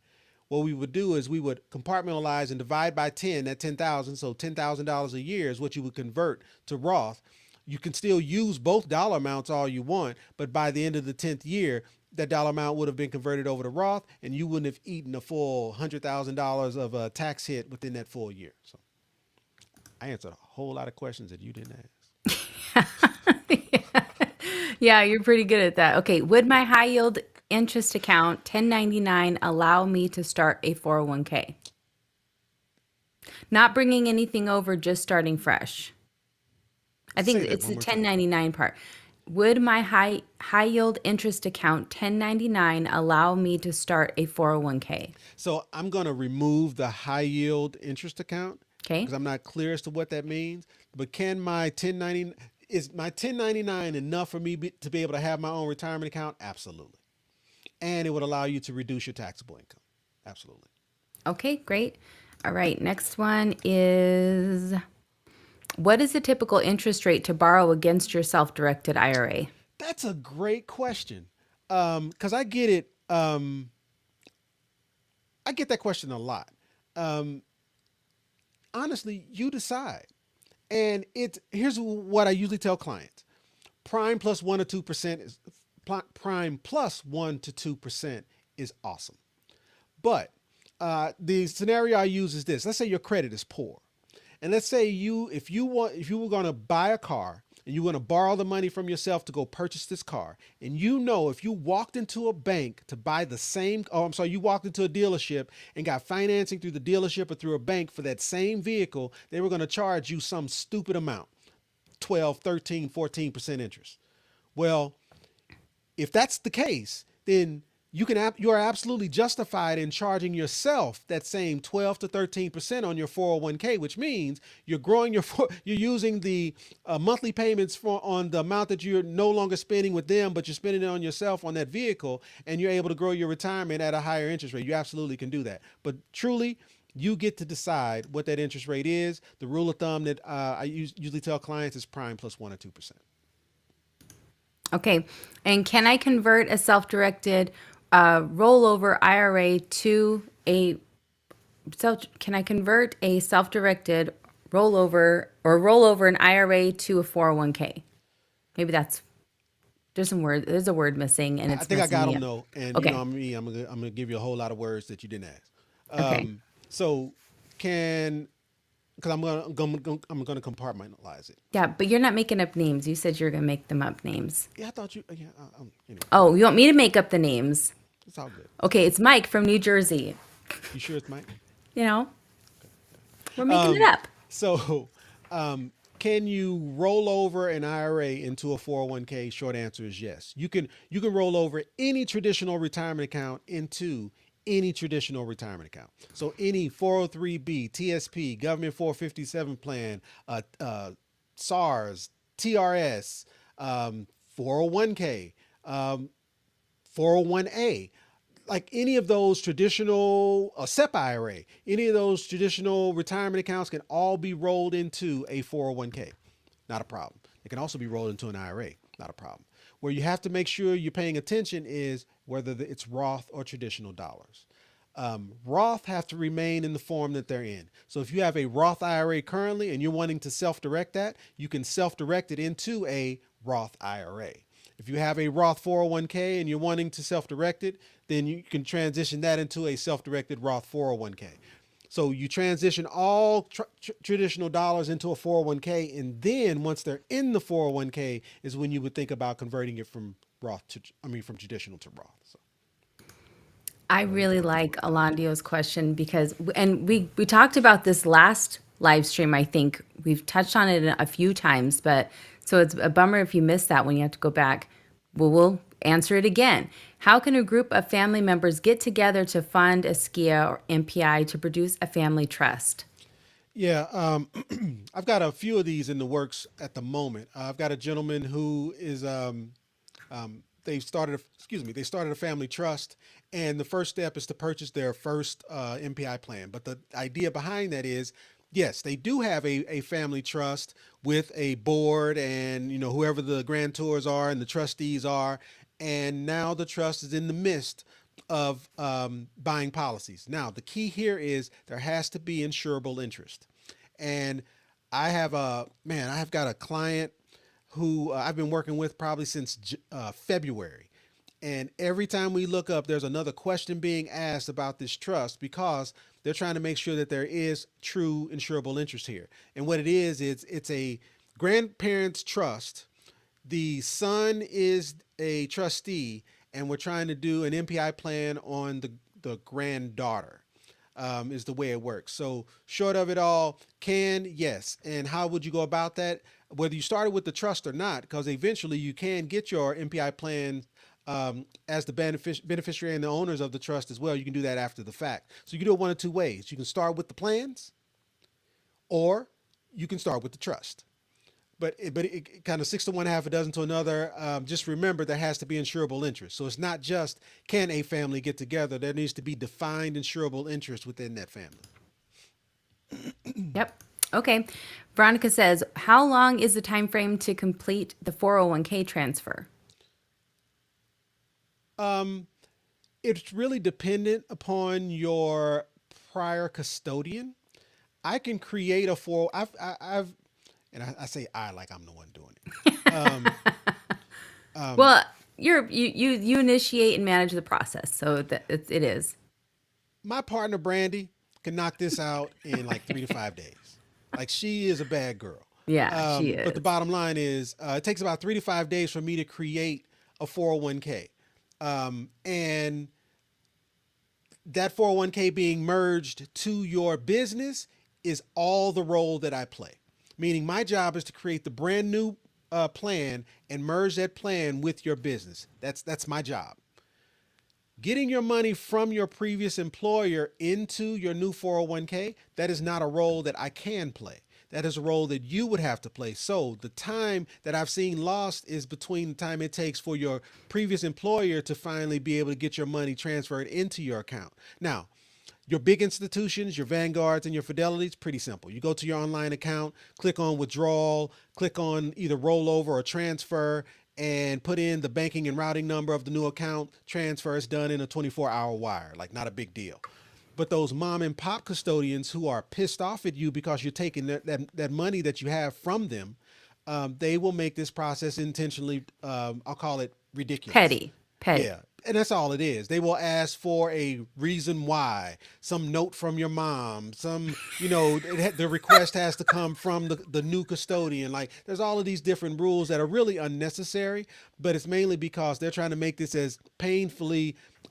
What we would do is we would compartmentalize and divide by 10, that 10,000. So $10,000 a year is what you would convert to Roth. You can still use both dollar amounts all you want, but by the end of the 10th year, that dollar amount would have been converted over to Roth and you wouldn't have eaten a full $100,000 of a tax hit within that full year. So I answered a whole lot of questions that you didn't ask. Yeah, you're pretty good at that. Okay, would my high yield interest account 1099 allow me to start a 401k? Not bringing anything over, just starting fresh. I think Say that it's one the more time. 1099 part. Would my high yield interest account 1099 allow me to start a 401k? So I'm going to remove the high yield interest account Okay. because I'm not clear as to what that means. But can my 1099, is my 1099 enough for me to be able to have my own retirement account? Absolutely. And it would allow you to reduce your taxable income. Absolutely. Okay, great. All right, next one is, what is the typical interest rate to borrow against your self-directed IRA? That's a great question. Because I get it. I get that question a lot. Um, Honestly, you decide. And here's what I usually tell clients: prime plus 1 or 2% is prime plus 1 to 2% is awesome. But the scenario I use is this: let's say your credit is poor, and let's say if you were going to buy a car and you want to borrow the money from yourself to go purchase this car, and if you walked into a bank to buy the same, oh, I'm sorry, you walked into a dealership and got financing through the dealership or through a bank for that same vehicle, they were going to charge you some stupid amount, 12, 13, 14% interest. Well, if that's the case, then you are absolutely justified in charging yourself that same 12 to 13% on your 401k, which means you're using the monthly payments for on the amount that you're no longer spending with them, but you're spending it on yourself on that vehicle, and you're able to grow your retirement at a higher interest rate. You absolutely can do that. But truly, you get to decide what that interest rate is. The rule of thumb that usually tell clients is prime plus 1 or 2%. Okay. And can I convert a self-directed rollover IRA to a can I convert a self-directed rollover an IRA to a 401k? Maybe there's a word missing and I it's think I messing got me them up. though, and you know Okay. me, I'm gonna give you a whole lot of words that you didn't ask. Okay. So can because I'm gonna compartmentalize it. Yeah, but you're not making up names. You said you're going to make them up names. Yeah, I thought you. Yeah, anyway, Oh, you want me to make up the names? it's all good. It's all Okay, good. it's Mike from New Jersey. You sure it's Mike? You know, we're making it Um, up. so, can you roll over an IRA into a 401k? Short answer is yes. You can roll over any traditional retirement account into any traditional retirement account. So any 403b, TSP, government 457 plan, SARS, TRS, 401k, um, 401a, like any of those traditional SEP IRA, any of those traditional retirement accounts can all be rolled into a 401k. Not a problem. It can also be rolled into an IRA. Not a problem. Where you have to make sure you're paying attention is whether it's Roth or traditional dollars. Roth have to remain in the form that they're in. So if you have a Roth IRA currently and you're wanting to self-direct that, you can self-direct it into a Roth IRA. If you have a Roth 401k and you're wanting to self-direct it, then you can transition that into a self-directed Roth 401k. So you transition all traditional dollars into a 401k, and then once they're in the 401k is when you would think about converting it from from traditional to Roth. So I really like Alandio's question because, and we talked about this last live stream. I think we've touched on it a few times, but so it's a bummer if you missed that when you have to go back. Well, we'll answer it again. How can a group of family members get together to fund a SKIA or MPI to produce a family trust? yeah, I've got a few of these in the works at the moment. I've got a gentleman who is they started a family trust, and the first step is to purchase their first MPI plan. But the idea behind that is, yes, they do have a family trust with a board, and whoever the grantors are and the trustees are, and now the trust is in the midst of buying policies. Now the key here is there has to be insurable interest, and I have got a client who I've been working with probably since February. And every time we look up, there's another question being asked about this trust because they're trying to make sure that there is true insurable interest here. And what it is, it's a grandparents trust. The son is a trustee, and we're trying to do an MPI plan on the granddaughter. Is the way it works. So short of it all, yes. And how would you go about that? Whether you started with the trust or not, because eventually you can get your MPI plan as the beneficiary and the owners of the trust as well. You can do that after the fact. So you can do it one of two ways. You can start with the plans, or you can start with the trust. But it kind of 6 to 1, half a dozen to another. Just remember there has to be insurable interest. So it's not just can a family get together. There needs to be defined insurable interest within that family. Yep. Okay. Veronica says, how long is the time frame to complete the 401k transfer? It's really dependent upon your prior custodian. I can create a four. I've and I say I like I'm the one doing it. Well, you initiate and manage the process, so that it is. My partner Brandy can knock this out in like 3 to 5 days. Like she is a bad girl. Yeah, she But the is. bottom line is, it takes about 3 to 5 days for me to create a 401k, and that 401k being merged to your business is all the role that I play. Meaning, my job is to create the brand new plan and merge that plan with your business. That's my job. Getting your money from your previous employer into your new 401k, that is not a role that I can play. That is a role that you would have to play. So the time that I've seen lost is between the time it takes for your previous employer to finally be able to get your money transferred into your account. Now, your big institutions, your Vanguards and your Fidelities, pretty simple. You go to your online account, click on withdrawal, click on either rollover or transfer, and put in the banking and routing number of the new account. Transfer is done in a 24-hour wire, like not a big deal. But those mom and pop custodians who are pissed off at you because you're taking that money that you have from them, they will make this process intentionally, I'll call it ridiculous. Petty, petty. Yeah. And that's all it is. They will ask for a reason why, some note from your mom, the request has to come from the new custodian. Like there's all of these different rules that are really unnecessary, but it's mainly because they're trying to make this as painful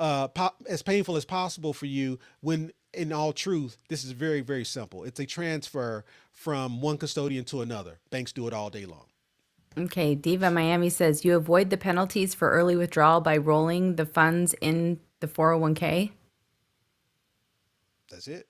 as possible for you when in all truth, this is very, very simple. It's a transfer from one custodian to another. Banks do it all day long. Okay, Diva Miami says you avoid the penalties for early withdrawal by rolling the funds in the 401k. That's it.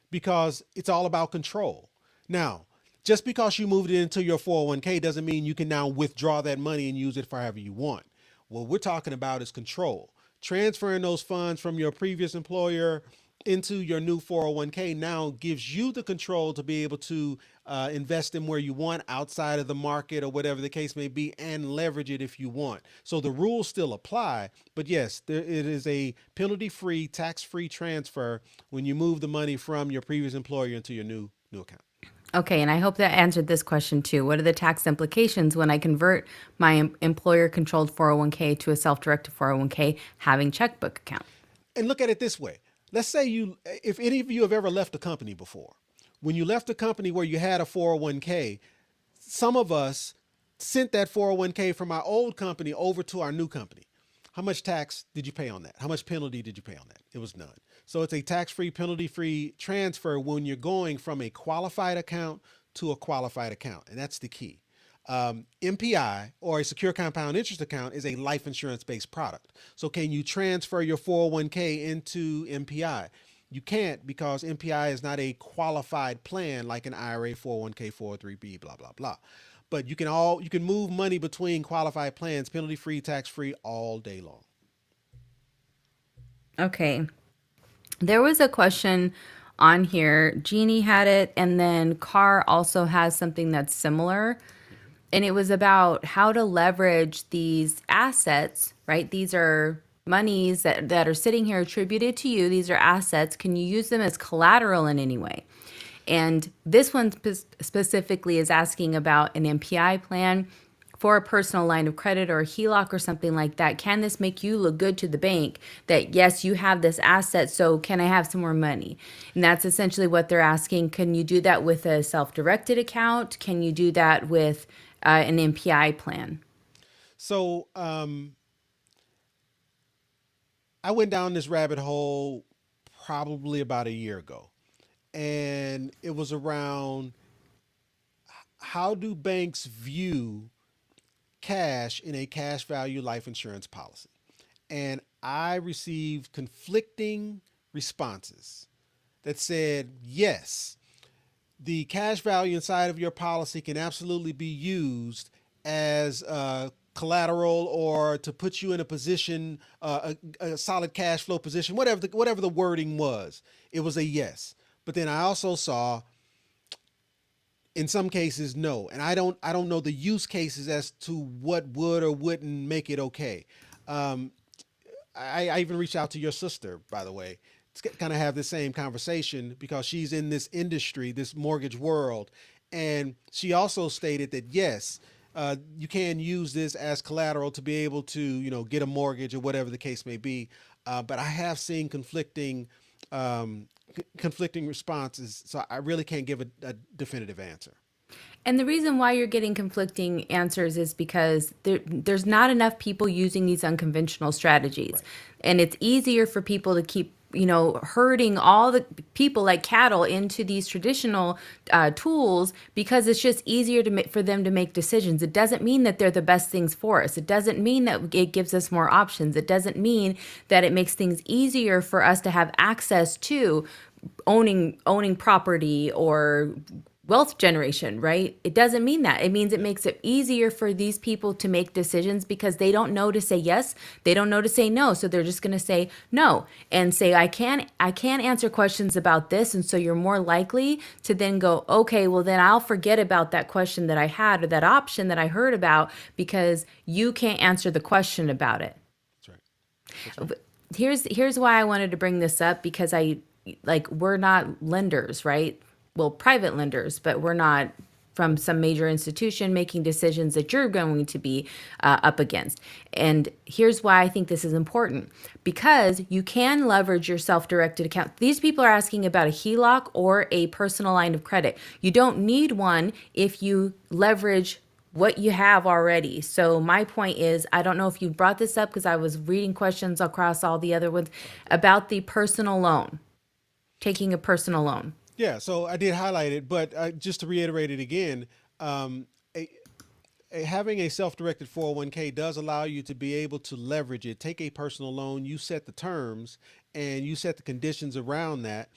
Because it's all about control. Now, just because you moved it into your 401k doesn't mean you can now withdraw that money and use it for however you want. What we're talking about is control. Transferring those funds from your previous employer into your new 401k now gives you the control to be able to invest them where you want outside of the market or whatever the case may be and leverage it if you want. So the rules still apply, but yes, it is a penalty free, tax free transfer when you move the money from your previous employer into your new account. Okay, and I hope that answered this question too. What are the tax implications when I convert my employer controlled 401k to a self directed 401k having checkbook account? And look at it this way. Let's say if any of you have ever left a company before, when you left a company where you had a 401k, some of us sent that 401k from our old company over to our new company. How much tax did you pay on that? How much penalty did you pay on that? It was none. So it's a tax-free, penalty-free transfer when you're going from a qualified account to a qualified account. And that's the key. MPI, or a secure compound interest account, is a life insurance based product. So can you transfer your 401k into MPI? You can't, because MPI is not a qualified plan like an IRA, 401k, 403b, blah blah blah. But you can move money between qualified plans, penalty free, tax free, all day long. Okay. There was a question on here. Jeannie had it, and then Carr also has something that's similar. And it was about how to leverage these assets, right? These are monies that are sitting here attributed to you. These are assets. Can you use them as collateral in any way? And this one specifically is asking about an MPI plan for a personal line of credit or a HELOC or something like that. Can this make you look good to the bank that, yes, you have this asset, so can I have some more money? And that's essentially what they're asking. Can you do that with a self-directed account? Can you do that with an MPI plan? So I went down this rabbit hole probably about a year ago, and it was around how do banks view cash in a cash value life insurance policy. And I received conflicting responses that said, yes, the cash value inside of your policy can absolutely be used as collateral or to put you in a position, a solid cash flow position, whatever the wording was. It was a yes. But then I also saw in some cases no, and I don't know the use cases as to what would or wouldn't make it okay. I even reached out to your sister, by the way, to kind of have the same conversation because she's in this industry, this mortgage world. And she also stated that, yes, you can use this as collateral to be able to, get a mortgage or whatever the case may be. But I have seen conflicting responses. So I really can't give a definitive answer. And the reason why you're getting conflicting answers is because there's not enough people using these unconventional strategies. Right. And it's easier for people to keep, herding all the people like cattle into these traditional tools because it's just easier for them to make decisions. It doesn't mean that they're the best things for us. It doesn't mean that it gives us more options. It doesn't mean that it makes things easier for us to have access to owning property or wealth generation, right? It doesn't mean that. It means it Yeah. makes it easier for these people to make decisions because they don't know to say yes, they don't know to say no, so they're just going to say no and say I can't answer questions about this, and so you're more likely to then go, "Okay, well then I'll forget about that question that I had or that option that I heard about because you can't answer the question about it." That's right. That's right. Here's why I wanted to bring this up because we're not lenders, right? Well, private lenders, but we're not from some major institution making decisions that you're going to be up against. And here's why I think this is important because you can leverage your self directed account. These people are asking about a HELOC or a personal line of credit. You don't need one if you leverage what you have already. So my point is, I don't know if you brought this up because I was reading questions across all the other ones about the personal loan, taking a personal loan. Yeah, so I did highlight it, but just to reiterate it again, um, a, having a self-directed 401k does allow you to be able to leverage it, take a personal loan, you set the terms and you set the conditions around that.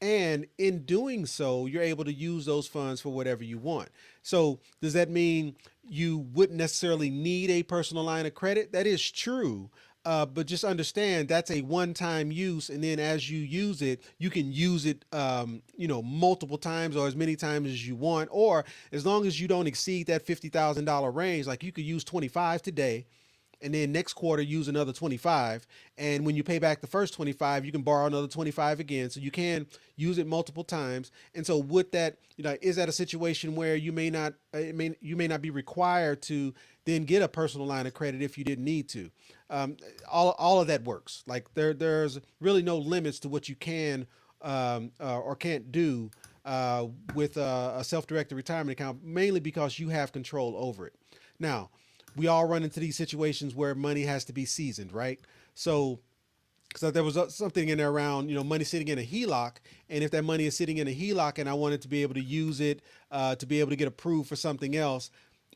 And in doing so, you're able to use those funds for whatever you want. So does that mean you wouldn't necessarily need a personal line of credit? That is true. But just understand that's a one-time use, and then as you use it, you can use it, multiple times or as many times as you want, or as long as you don't exceed that $50,000 range. Like you could use 25 today, and then next quarter use another 25, and when you pay back the first 25 you can borrow another 25 again, so you can use it multiple times. And so with that, is that a situation where you may not be required to then get a personal line of credit if you didn't need to. All of that works. Like there's really no limits to what you can or can't do with a self-directed retirement account, mainly because you have control over it. Now, we all run into these situations where money has to be seasoned, right? So there was something in there around, money sitting in a HELOC, and if that money is sitting in a HELOC and I wanted to be able to use it to be able to get approved for something else,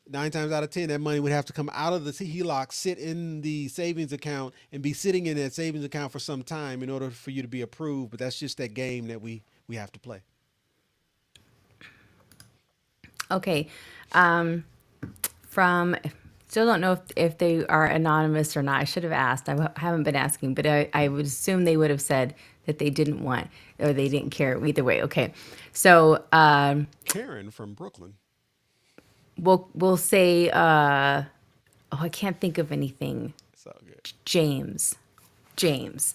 9 times out of 10 that money would have to come out of the HELOC, sit in the savings account, and be sitting in that savings account for some time in order for you to be approved. But that's just that game that we have to play. Okay. From Still don't know if they are anonymous or not. I should have asked. Haven't been asking, but I would assume they would have said that they didn't want or they didn't care either way. Okay. So Karen from Brooklyn. we'll say oh, I can't think of anything. It's all good. James. James.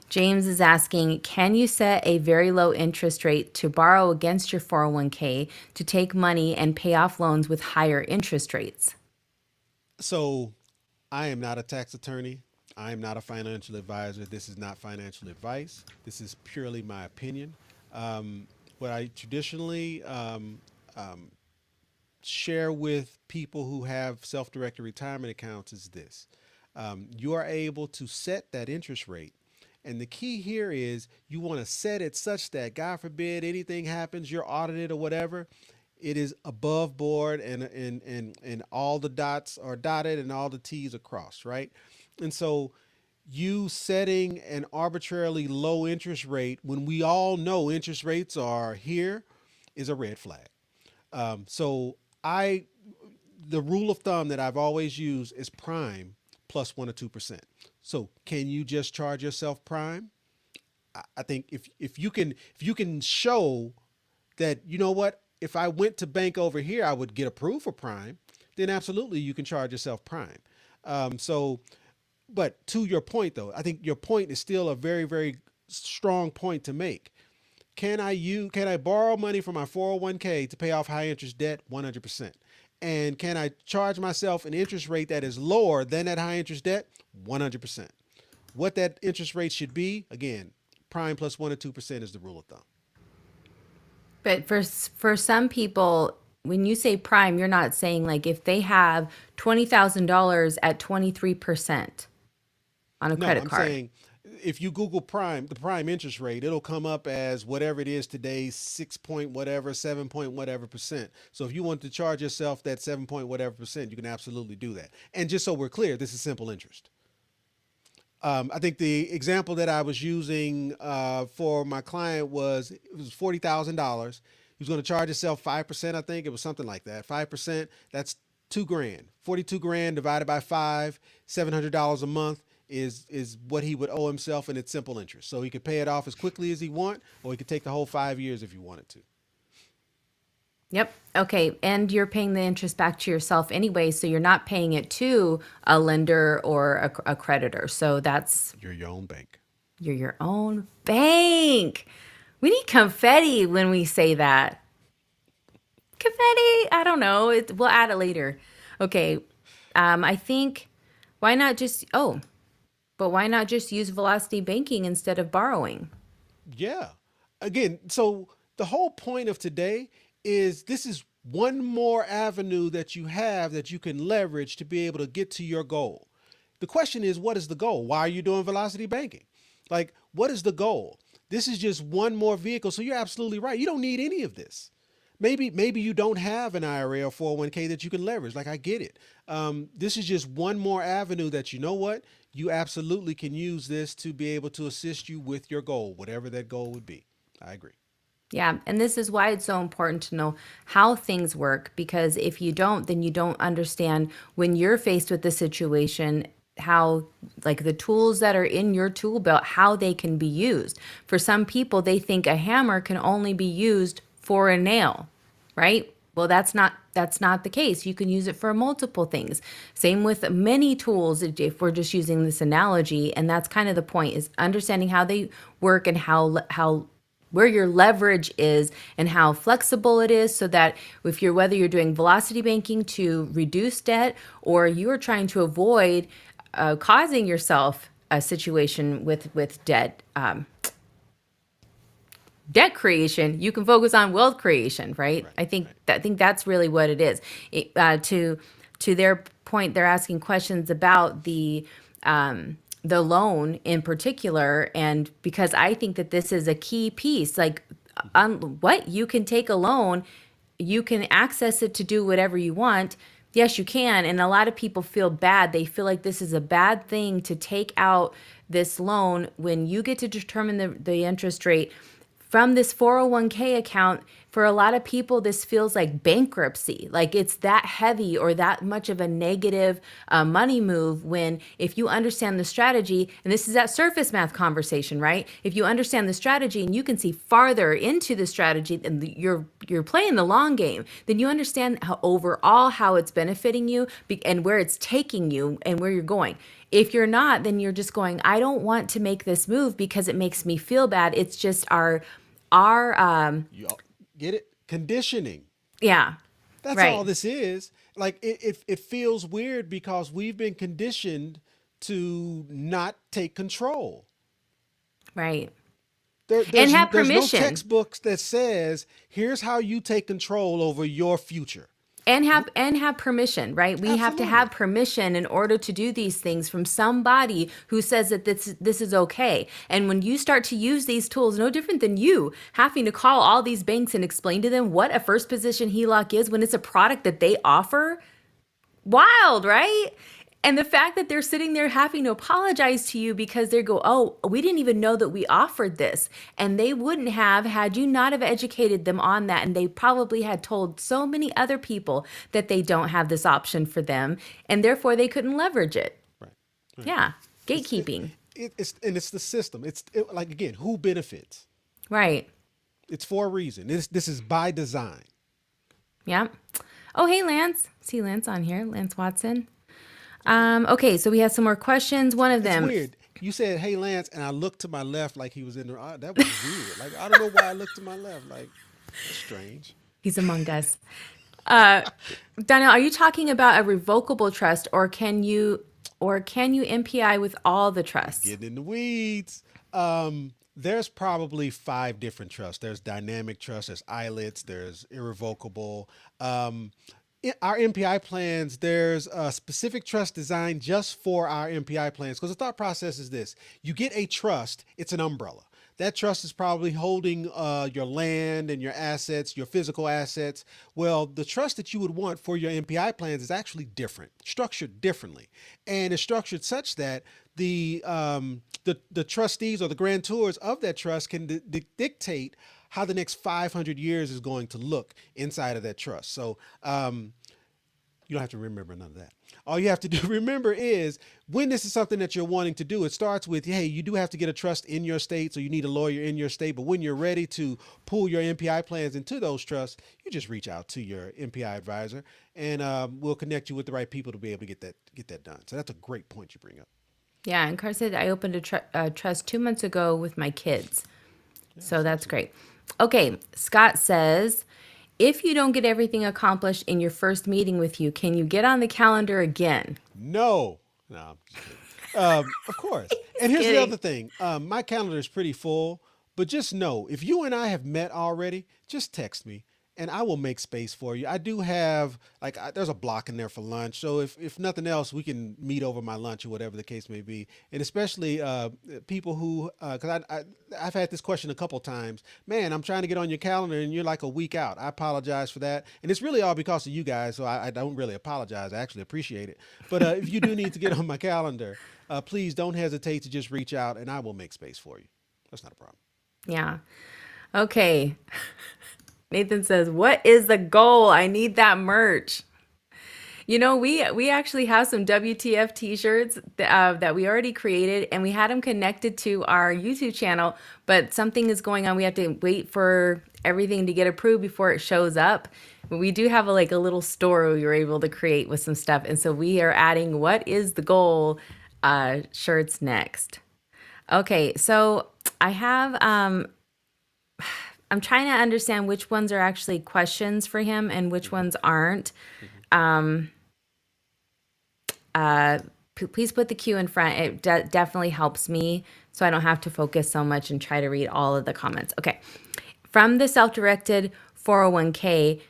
James is asking, can you set a very low interest rate to borrow against your 401k to take money and pay off loans with higher interest rates? So I am not a tax attorney. I am not a financial advisor. This is not financial advice. This is purely my opinion. What I traditionally share with people who have self-directed retirement accounts is this. You are able to set that interest rate. And the key here is you want to set it such that, God forbid, anything happens, you're audited or whatever, it is above board, and all the dots are dotted and all the T's are crossed, right? And so you setting an arbitrarily low interest rate when we all know interest rates are here is a red flag. So I, the rule of thumb that I've always used is prime plus 1 or 2%. So can you just charge yourself prime? I think if you can show that, what, if I went to bank over here I would get approved for prime, then absolutely you can charge yourself prime. So But to your point, though, I think your point is still a very, very strong point to make. Can I borrow money from my 401k to pay off high interest debt? 100%. And can I charge myself an interest rate that is lower than that high interest debt? 100%. What that interest rate should be, again, prime plus 1 or 2% is the rule of thumb. But for some people, when you say prime, you're not saying like if they have $20,000 at 23% on a No, credit I'm card. saying if you Google prime, the prime interest rate, it'll come up as whatever it is today, 6 point whatever, 7 point whatever percent. So if you want to charge yourself that 7 point whatever percent, you can absolutely do that. And just so we're clear, this is simple interest. I think the example that I was using for my client was it was $40,000. He was going to charge himself 5%. I think it was something like that. 5%. That's 2 grand. 42 grand divided by five. $700 a month is what he would owe himself, and it's simple interest. So he could pay it off as quickly as he want, or he could take the whole 5 years if he wanted to. Yep. Okay. And you're paying the interest back to yourself anyway. So you're not paying it to a lender or a creditor. So that's, You're your own bank. you're your own bank. We need confetti when we say that. Confetti. I don't know. We'll add it later. Okay. I think why not just, oh, but why not just use velocity banking instead of borrowing? Yeah. Again, so the whole point of today is this is one more avenue that you have that you can leverage to be able to get to your goal. The question is, what is the goal? Why are you doing velocity banking? Like, what is the goal? This is just one more vehicle. So you're absolutely right. You don't need any of this. Maybe you don't have an IRA or 401k that you can leverage. Like I get it. This is just one more avenue that you know what you absolutely can use this to be able to assist you with your goal, whatever that goal would be. I agree. Yeah, and this is why it's so important to know how things work because if you don't, then you don't understand when you're faced with the situation how like the tools that are in your tool belt how they can be used. For some people, they think a hammer can only be used for a nail, right? Well, that's not the case. You can use it for multiple things. Same with many tools if we're just using this analogy, and that's kind of the point is understanding how they work and how where your leverage is and how flexible it is so that if you're whether you're doing velocity banking to reduce debt or you are trying to avoid causing yourself a situation with debt creation, you can focus on wealth creation, right? Right, right. I think that's really what it is. To their point, they're asking questions about the loan in particular, and because I think that this is a key piece, like what you can take a loan, you can access it to do whatever you want. Yes, you can. And a lot of people feel bad. They feel like this is a bad thing to take out this loan when you get to determine the interest rate from this 401k account. For a lot of people, this feels like bankruptcy, like it's that heavy or that much of a negative money move. When if you understand the strategy, and this is that surface math conversation, right? If you understand the strategy and you can see farther into the strategy and you're playing the long game, then you understand how overall how it's benefiting you and where it's taking you and where you're going. If you're not, then you're just going, I don't want to make this move because it makes me feel bad. It's just our You get it? Conditioning. yeah, That's all right, this is. Like it feels weird because we've been conditioned to not take control. right. There, And there's have there's no permission. textbooks that says here's how you take control over your future. And have permission, right? We have to have Absolutely. permission in order to do these things from somebody who says that this is okay. And when you start to use these tools, no different than you having to call all these banks and explain to them what a first position HELOC is when it's a product that they offer, wild, right? And the fact that they're sitting there having to apologize to you because they go, oh, we didn't even know that we offered this. And they wouldn't have had you not have educated them on that. And they probably had told so many other people that they don't have this option for them. And therefore they couldn't leverage it. Right. Right. Yeah. It's it, Gatekeeping. it's the system. Like again, who benefits? Right. It's for a reason. This is by design. Yeah. Oh, hey, Lance. See Lance on here. Lance Watson. Okay, so we have some more questions. One of It's them, weird. You said, "Hey, Lance," and I looked to my left like he was in there. That was weird. Like I don't know why I looked to my left. Like that's strange. he's among us. Uh, Daniel, are you talking about a revocable trust, or can you MPI with all the trusts? Getting in the weeds. There's probably five different trusts. There's dynamic trust. There's ILETs. There's irrevocable. In our MPI plans, there's a specific trust designed just for our MPI plans. Because the thought process is this: you get a trust, it's an umbrella. That trust is probably holding your land and your assets, your physical assets. Well, the trust that you would want for your MPI plans is actually different, structured differently, and it's structured such that the trustees or the grantors of that trust can dictate how the next 500 years is going to look inside of that trust. So you don't have to remember none of that. All you have to do remember is when this is something that you're wanting to do, it starts with, hey, you do have to get a trust in your state, so you need a lawyer in your state. But when you're ready to pull your MPI plans into those trusts, you just reach out to your MPI advisor, and we'll connect you with the right people to be able to get that done. So that's a great point you bring up. Yeah, and Carr said I opened a trust 2 months ago with my kids. Yeah, So that's that's awesome. great. Okay, Scott says, if you don't get everything accomplished in your first meeting with you, can you get on the calendar again? No, no, I'm just kidding. Of course. He's And here's the kidding. other thing. My calendar is pretty full, but just know if you and I have met already, just text me and I will make space for you. I do have there's a block in there for lunch, so if nothing else, we can meet over my lunch or whatever the case may be. And especially people who, because I've had this question a couple times. Man, I'm trying to get on your calendar and you're like a week out. I apologize for that, and it's really all because of you guys. So I don't really apologize. I actually appreciate it. But if you do need to get on my calendar, please don't hesitate to just reach out, and I will make space for you. That's not a problem. Yeah. Okay. Nathan says, "What is the goal? I need that merch." We actually have some WTF t-shirts that we already created, and we had them connected to our YouTube channel, but something is going on. We have to wait for everything to get approved before it shows up. But we do have like a little store we were able to create with some stuff, and so we are adding "What is the goal?" Shirts next. Okay, so I have I'm trying to understand which ones are actually questions for him and which Hmm. ones aren't. Hmm. Please put the Q in front. It definitely helps me so I don't have to focus so much and try to read all of the comments. Okay. From the self-directed 401k,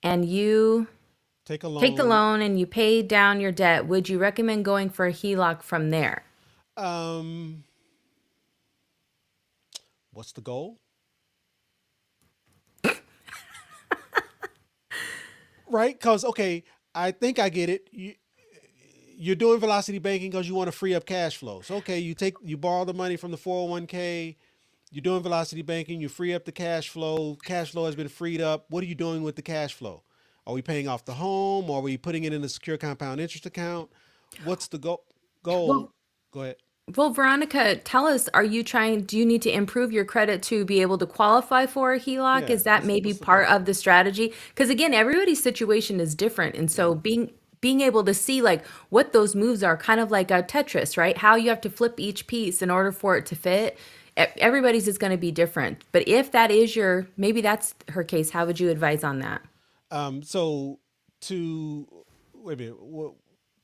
and you Take a take the loan. loan and you pay down your debt, would you recommend going for a HELOC from there? Um, what's the goal? Right? Because okay, I think I get it. You're doing velocity banking because you want to free up cash flow. So okay, you borrow the money from the 401k. You're doing velocity banking. You free up the cash flow. Cash flow has been freed up. What are you doing with the cash flow? Are we paying off the home? Or are we putting it in a secure compound interest account? What's the goal? Well, Go ahead. well, Veronica, tell us, do you need to improve your credit to be able to qualify for a HELOC? Yeah. Is that maybe What's the part goal? of the strategy? Because again, everybody's situation is different. And Yeah. so being able to see like what those moves are, kind of like a Tetris, right? How you have to flip each piece in order for it to fit. Everybody's is going to be different. But if that is maybe that's her case, how would you advise on that? So to wait a minute. What,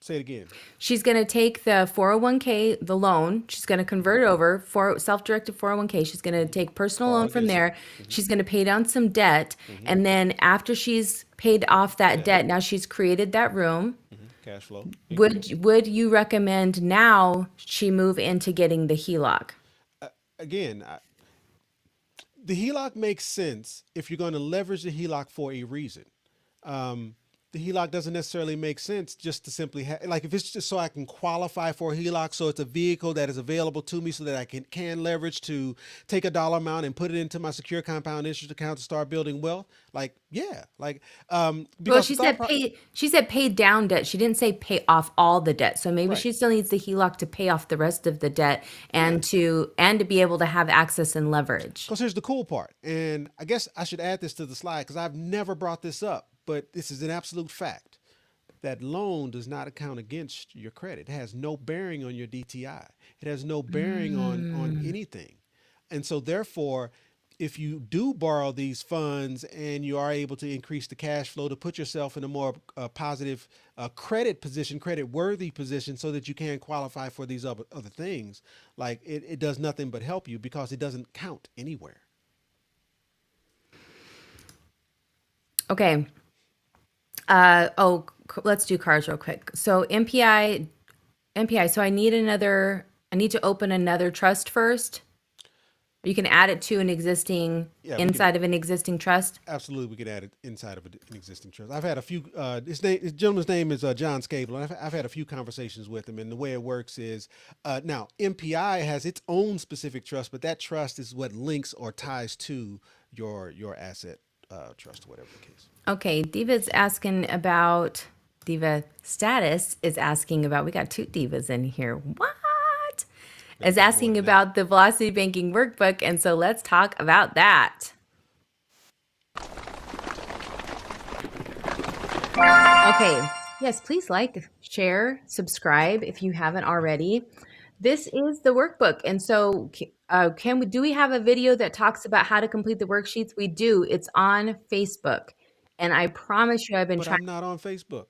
say it again. She's going to take the 401k, the loan. She's going to Hmm. convert it over for self-directed 401k. She's going to Hmm. take personal loan Borrow from against it. there. Hmm. She's going to pay down some debt. Hmm. And then after she's paid off The that debt. debt, now she's created that room. Hmm. Cash flow increase. Would you recommend now she move into getting the HELOC? Again, the HELOC makes sense if you're going to leverage the HELOC for a reason. Um, the HELOC doesn't necessarily make sense just to simply like if it's just so I can qualify for a HELOC, so it's a vehicle that is available to me so that I can leverage to take a dollar amount and put it into my secure compound interest account to start building wealth. Like yeah, like Well, because the she said pay down debt. She didn't say pay off all the debt. So maybe right, she still needs the HELOC to pay off the rest of the debt yeah. and to be able to have access and leverage. Because here's the cool part, and I guess I should add this to the slide because I've never brought this up, but this is an absolute fact. that loan does not account against your credit. It has no bearing on your DTI. It has no bearing on Mm. anything. And so therefore, if you do borrow these funds and you are able to increase the cash flow to put yourself in a more positive credit position, credit worthy position, so that you can qualify for these other things, like it does nothing but help you because it doesn't count anywhere. Okay. Let's do cars real quick. So MPI. So I need to open another trust first. You can add it to an existing, Yeah, we can inside of an existing trust. absolutely, we can add it inside of an existing trust. I've had a few. His gentleman's name is John Scable, and I've had a few conversations with him. And the way it works is, now MPI has its own specific trust, but that trust is what links or ties to your asset trust, whatever the case. Okay, Diva Status is asking about, we got two divas in here. What? Better Is be more asking than that. about the Velocity Banking Workbook. And so let's talk about that. Okay. Yes, please like, share, subscribe if you haven't already. This is the workbook. And so do we have a video that talks about how to complete the worksheets? We do. It's on Facebook. And I promise you, I've been But trying. I'm not on Facebook.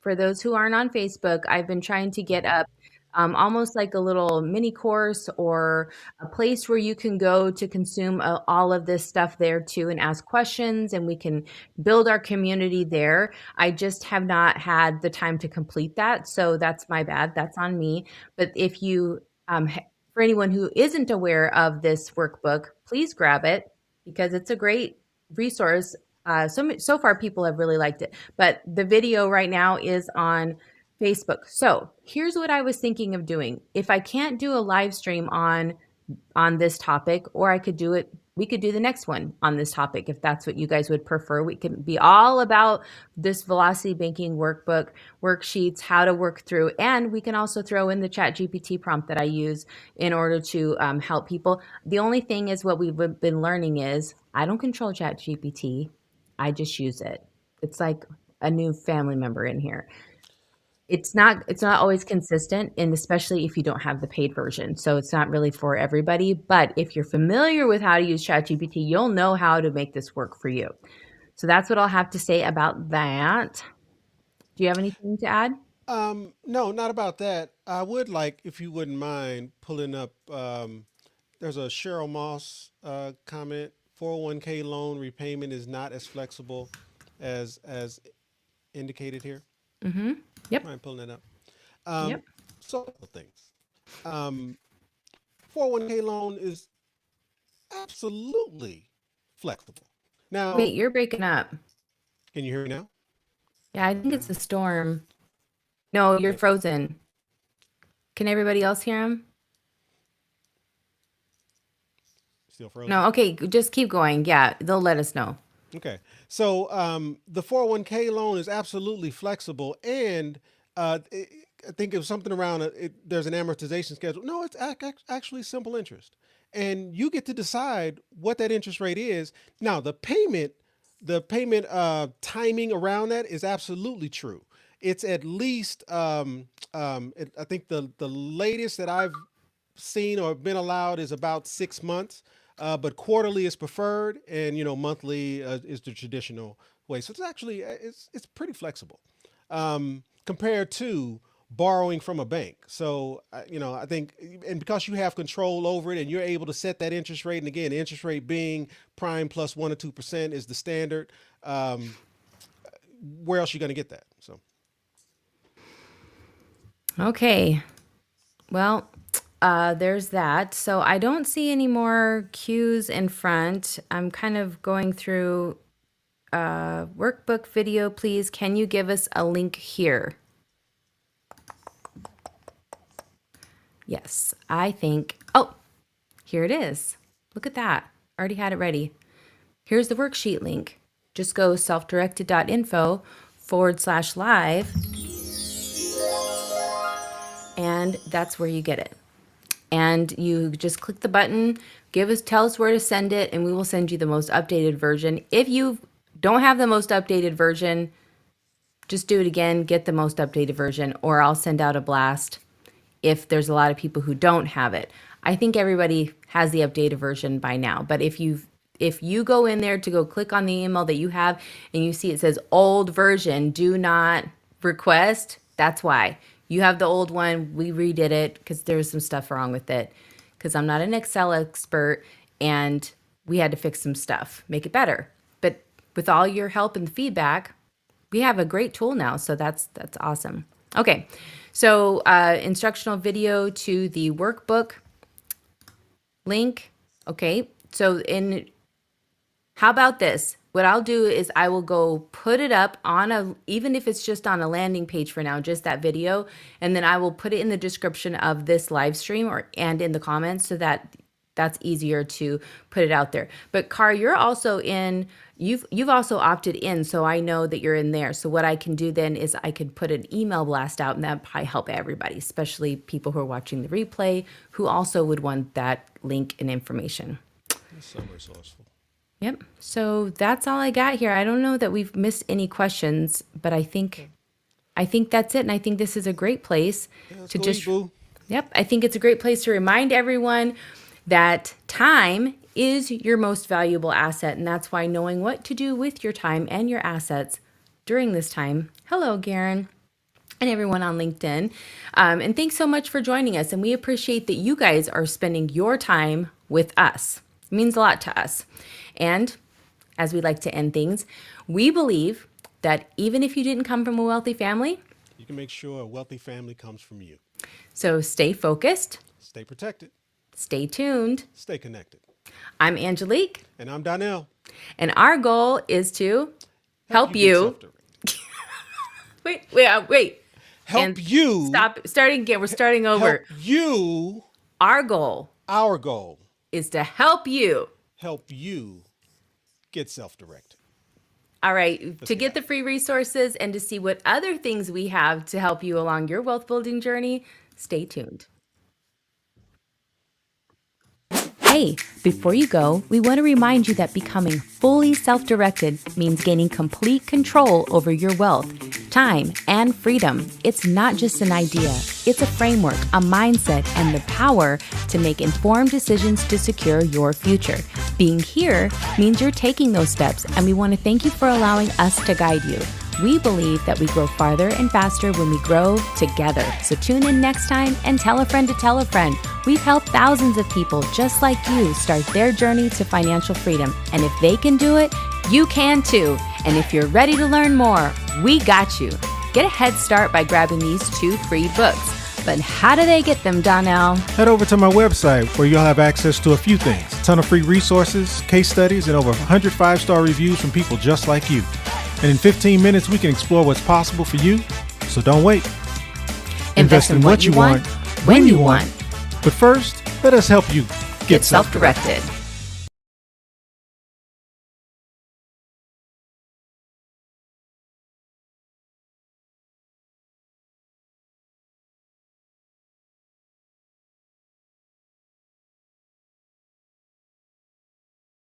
For those who aren't on Facebook, I've been trying to get up almost like a little mini course or a place where you can go to consume all of this stuff there too and ask questions, and we can build our community there. I just have not had the time to complete that. So that's my bad. That's on me. But if you, for anyone who isn't aware of this workbook, please grab it because it's a great resource. So far, people have really liked it. But the video right now is on Facebook. So here's what I was thinking of doing. If I can't do a live stream on this topic, or I could do it, we could do the next one on this topic if that's what you guys would prefer. We can be all about this velocity banking workbook, worksheets, how to work through, and we can also throw in the ChatGPT prompt that I use in order to help people. The only thing is what we've been learning is I don't control ChatGPT. I just use it. It's like a new family member in here. It's not always consistent, and especially if you don't have the paid version. So it's not really for everybody, but if you're familiar with how to use ChatGPT, you'll know how to make this work for you. So that's what I'll have to say about that. Do you have anything to add? No, not about that. I would like, if you wouldn't mind, pulling up. There's a Cheryl Moss comment. 401k loan repayment is not as flexible as indicated here. Yep. Mind pulling that up. Yep. So a couple things. Um, 401k loan is absolutely flexible. Now, Wait, you're breaking up. can you hear me now? Yeah, I think it's a storm. No, you're Okay, frozen. Can everybody else hear him? still frozen. No, okay, just keep going. Yeah, they'll let us know. Okay. So the 401k loan is absolutely flexible. And I think it was something around there's an amortization schedule. No, it's actually simple interest. And you get to decide what that interest rate is. Now, the payment timing around that is absolutely true. It's at least, I think the latest that I've seen or been allowed is about 6 months, but quarterly is preferred, and monthly is the traditional way. So it's actually it's pretty flexible compared to borrowing from a bank. So I think, and because you have control over it and you're able to set that interest rate, and again, the interest rate being prime plus 1 or 2% is the standard. Where else are you going to get that? So Okay. Well, there's that. So I don't see any more cues in front. I'm kind of going through workbook video, please. Can you give us a link here? Yes, I think. Oh, here it is. Look at that. Already had it ready. Here's the worksheet link. Just go selfdirected.info/live, and that's where you get it. And you just click the button, tell us where to send it, and we will send you the most updated version. If you don't have the most updated version, just do it again, get the most updated version, or I'll send out a blast if there's a lot of people who don't have it. I think everybody has the updated version by now, but if you go in there to go click on the email that you have and you see it says old version, do not request, that's why. You have the old one, we redid it because there was some stuff wrong with it because I'm not an Excel expert and we had to fix some stuff, make it better. But with all your help and feedback, we have a great tool now, so that's awesome. Okay, so instructional video to the workbook link. Okay, so how about this? What I'll do is I will go put it up on even if it's just on a landing page for now, just that video, and then I will put it in the description of this live stream and in the comments so that that's easier to put it out there. But Car, you're also you've also opted in, so I know that you're in there. So what I can do then is I could put an email blast out, and that probably help everybody, especially people who are watching the replay who also would want that link and information. That's so resourceful. Yep. So that's all I got here. I don't know that we've missed any questions, but I think that's it. And I think this is a great place to just, yep. I think it's a great place to remind everyone that time is your most valuable asset. And that's why knowing what to do with your time and your assets during this time. Hello, Garen, and everyone on LinkedIn. And thanks so much for joining us. And we appreciate that you guys are spending your time with us. It means a lot to us. And as we like to end things, we believe that even if you didn't come from a wealthy family, you can make sure a wealthy family comes from you. So stay focused. Stay protected. Stay tuned. Stay connected. I'm Angelique. And I'm Donnell. And our goal is to help you. Wait. Help and you. Stop. Starting again. We're starting over. Help you. Our goal is to help you get self-directed. All right. To get the free resources and to see what other things we have to help you along your wealth building journey, stay tuned. Hey, before you go, we want to remind you that becoming fully self-directed means gaining complete control over your wealth, time, and freedom. It's not just an idea. It's a framework, a mindset, and the power to make informed decisions to secure your future. Being here means you're taking those steps, and we want to thank you for allowing us to guide you. We believe that we grow farther and faster when we grow together. So tune in next time and tell a friend to tell a friend. We've helped thousands of people just like you start their journey to financial freedom. And if they can do it, you can too. And if you're ready to learn more, we got you. Get a head start by grabbing these 2 free books. But how do they get them, Donnell? Head over to my website where you'll have access to a few things. A ton of free resources, case studies, and over 100 5-star reviews from people just like you. And in 15 minutes, we can explore what's possible for you. So don't wait. Invest in what you want, when you want. But first, let us help you get self-directed.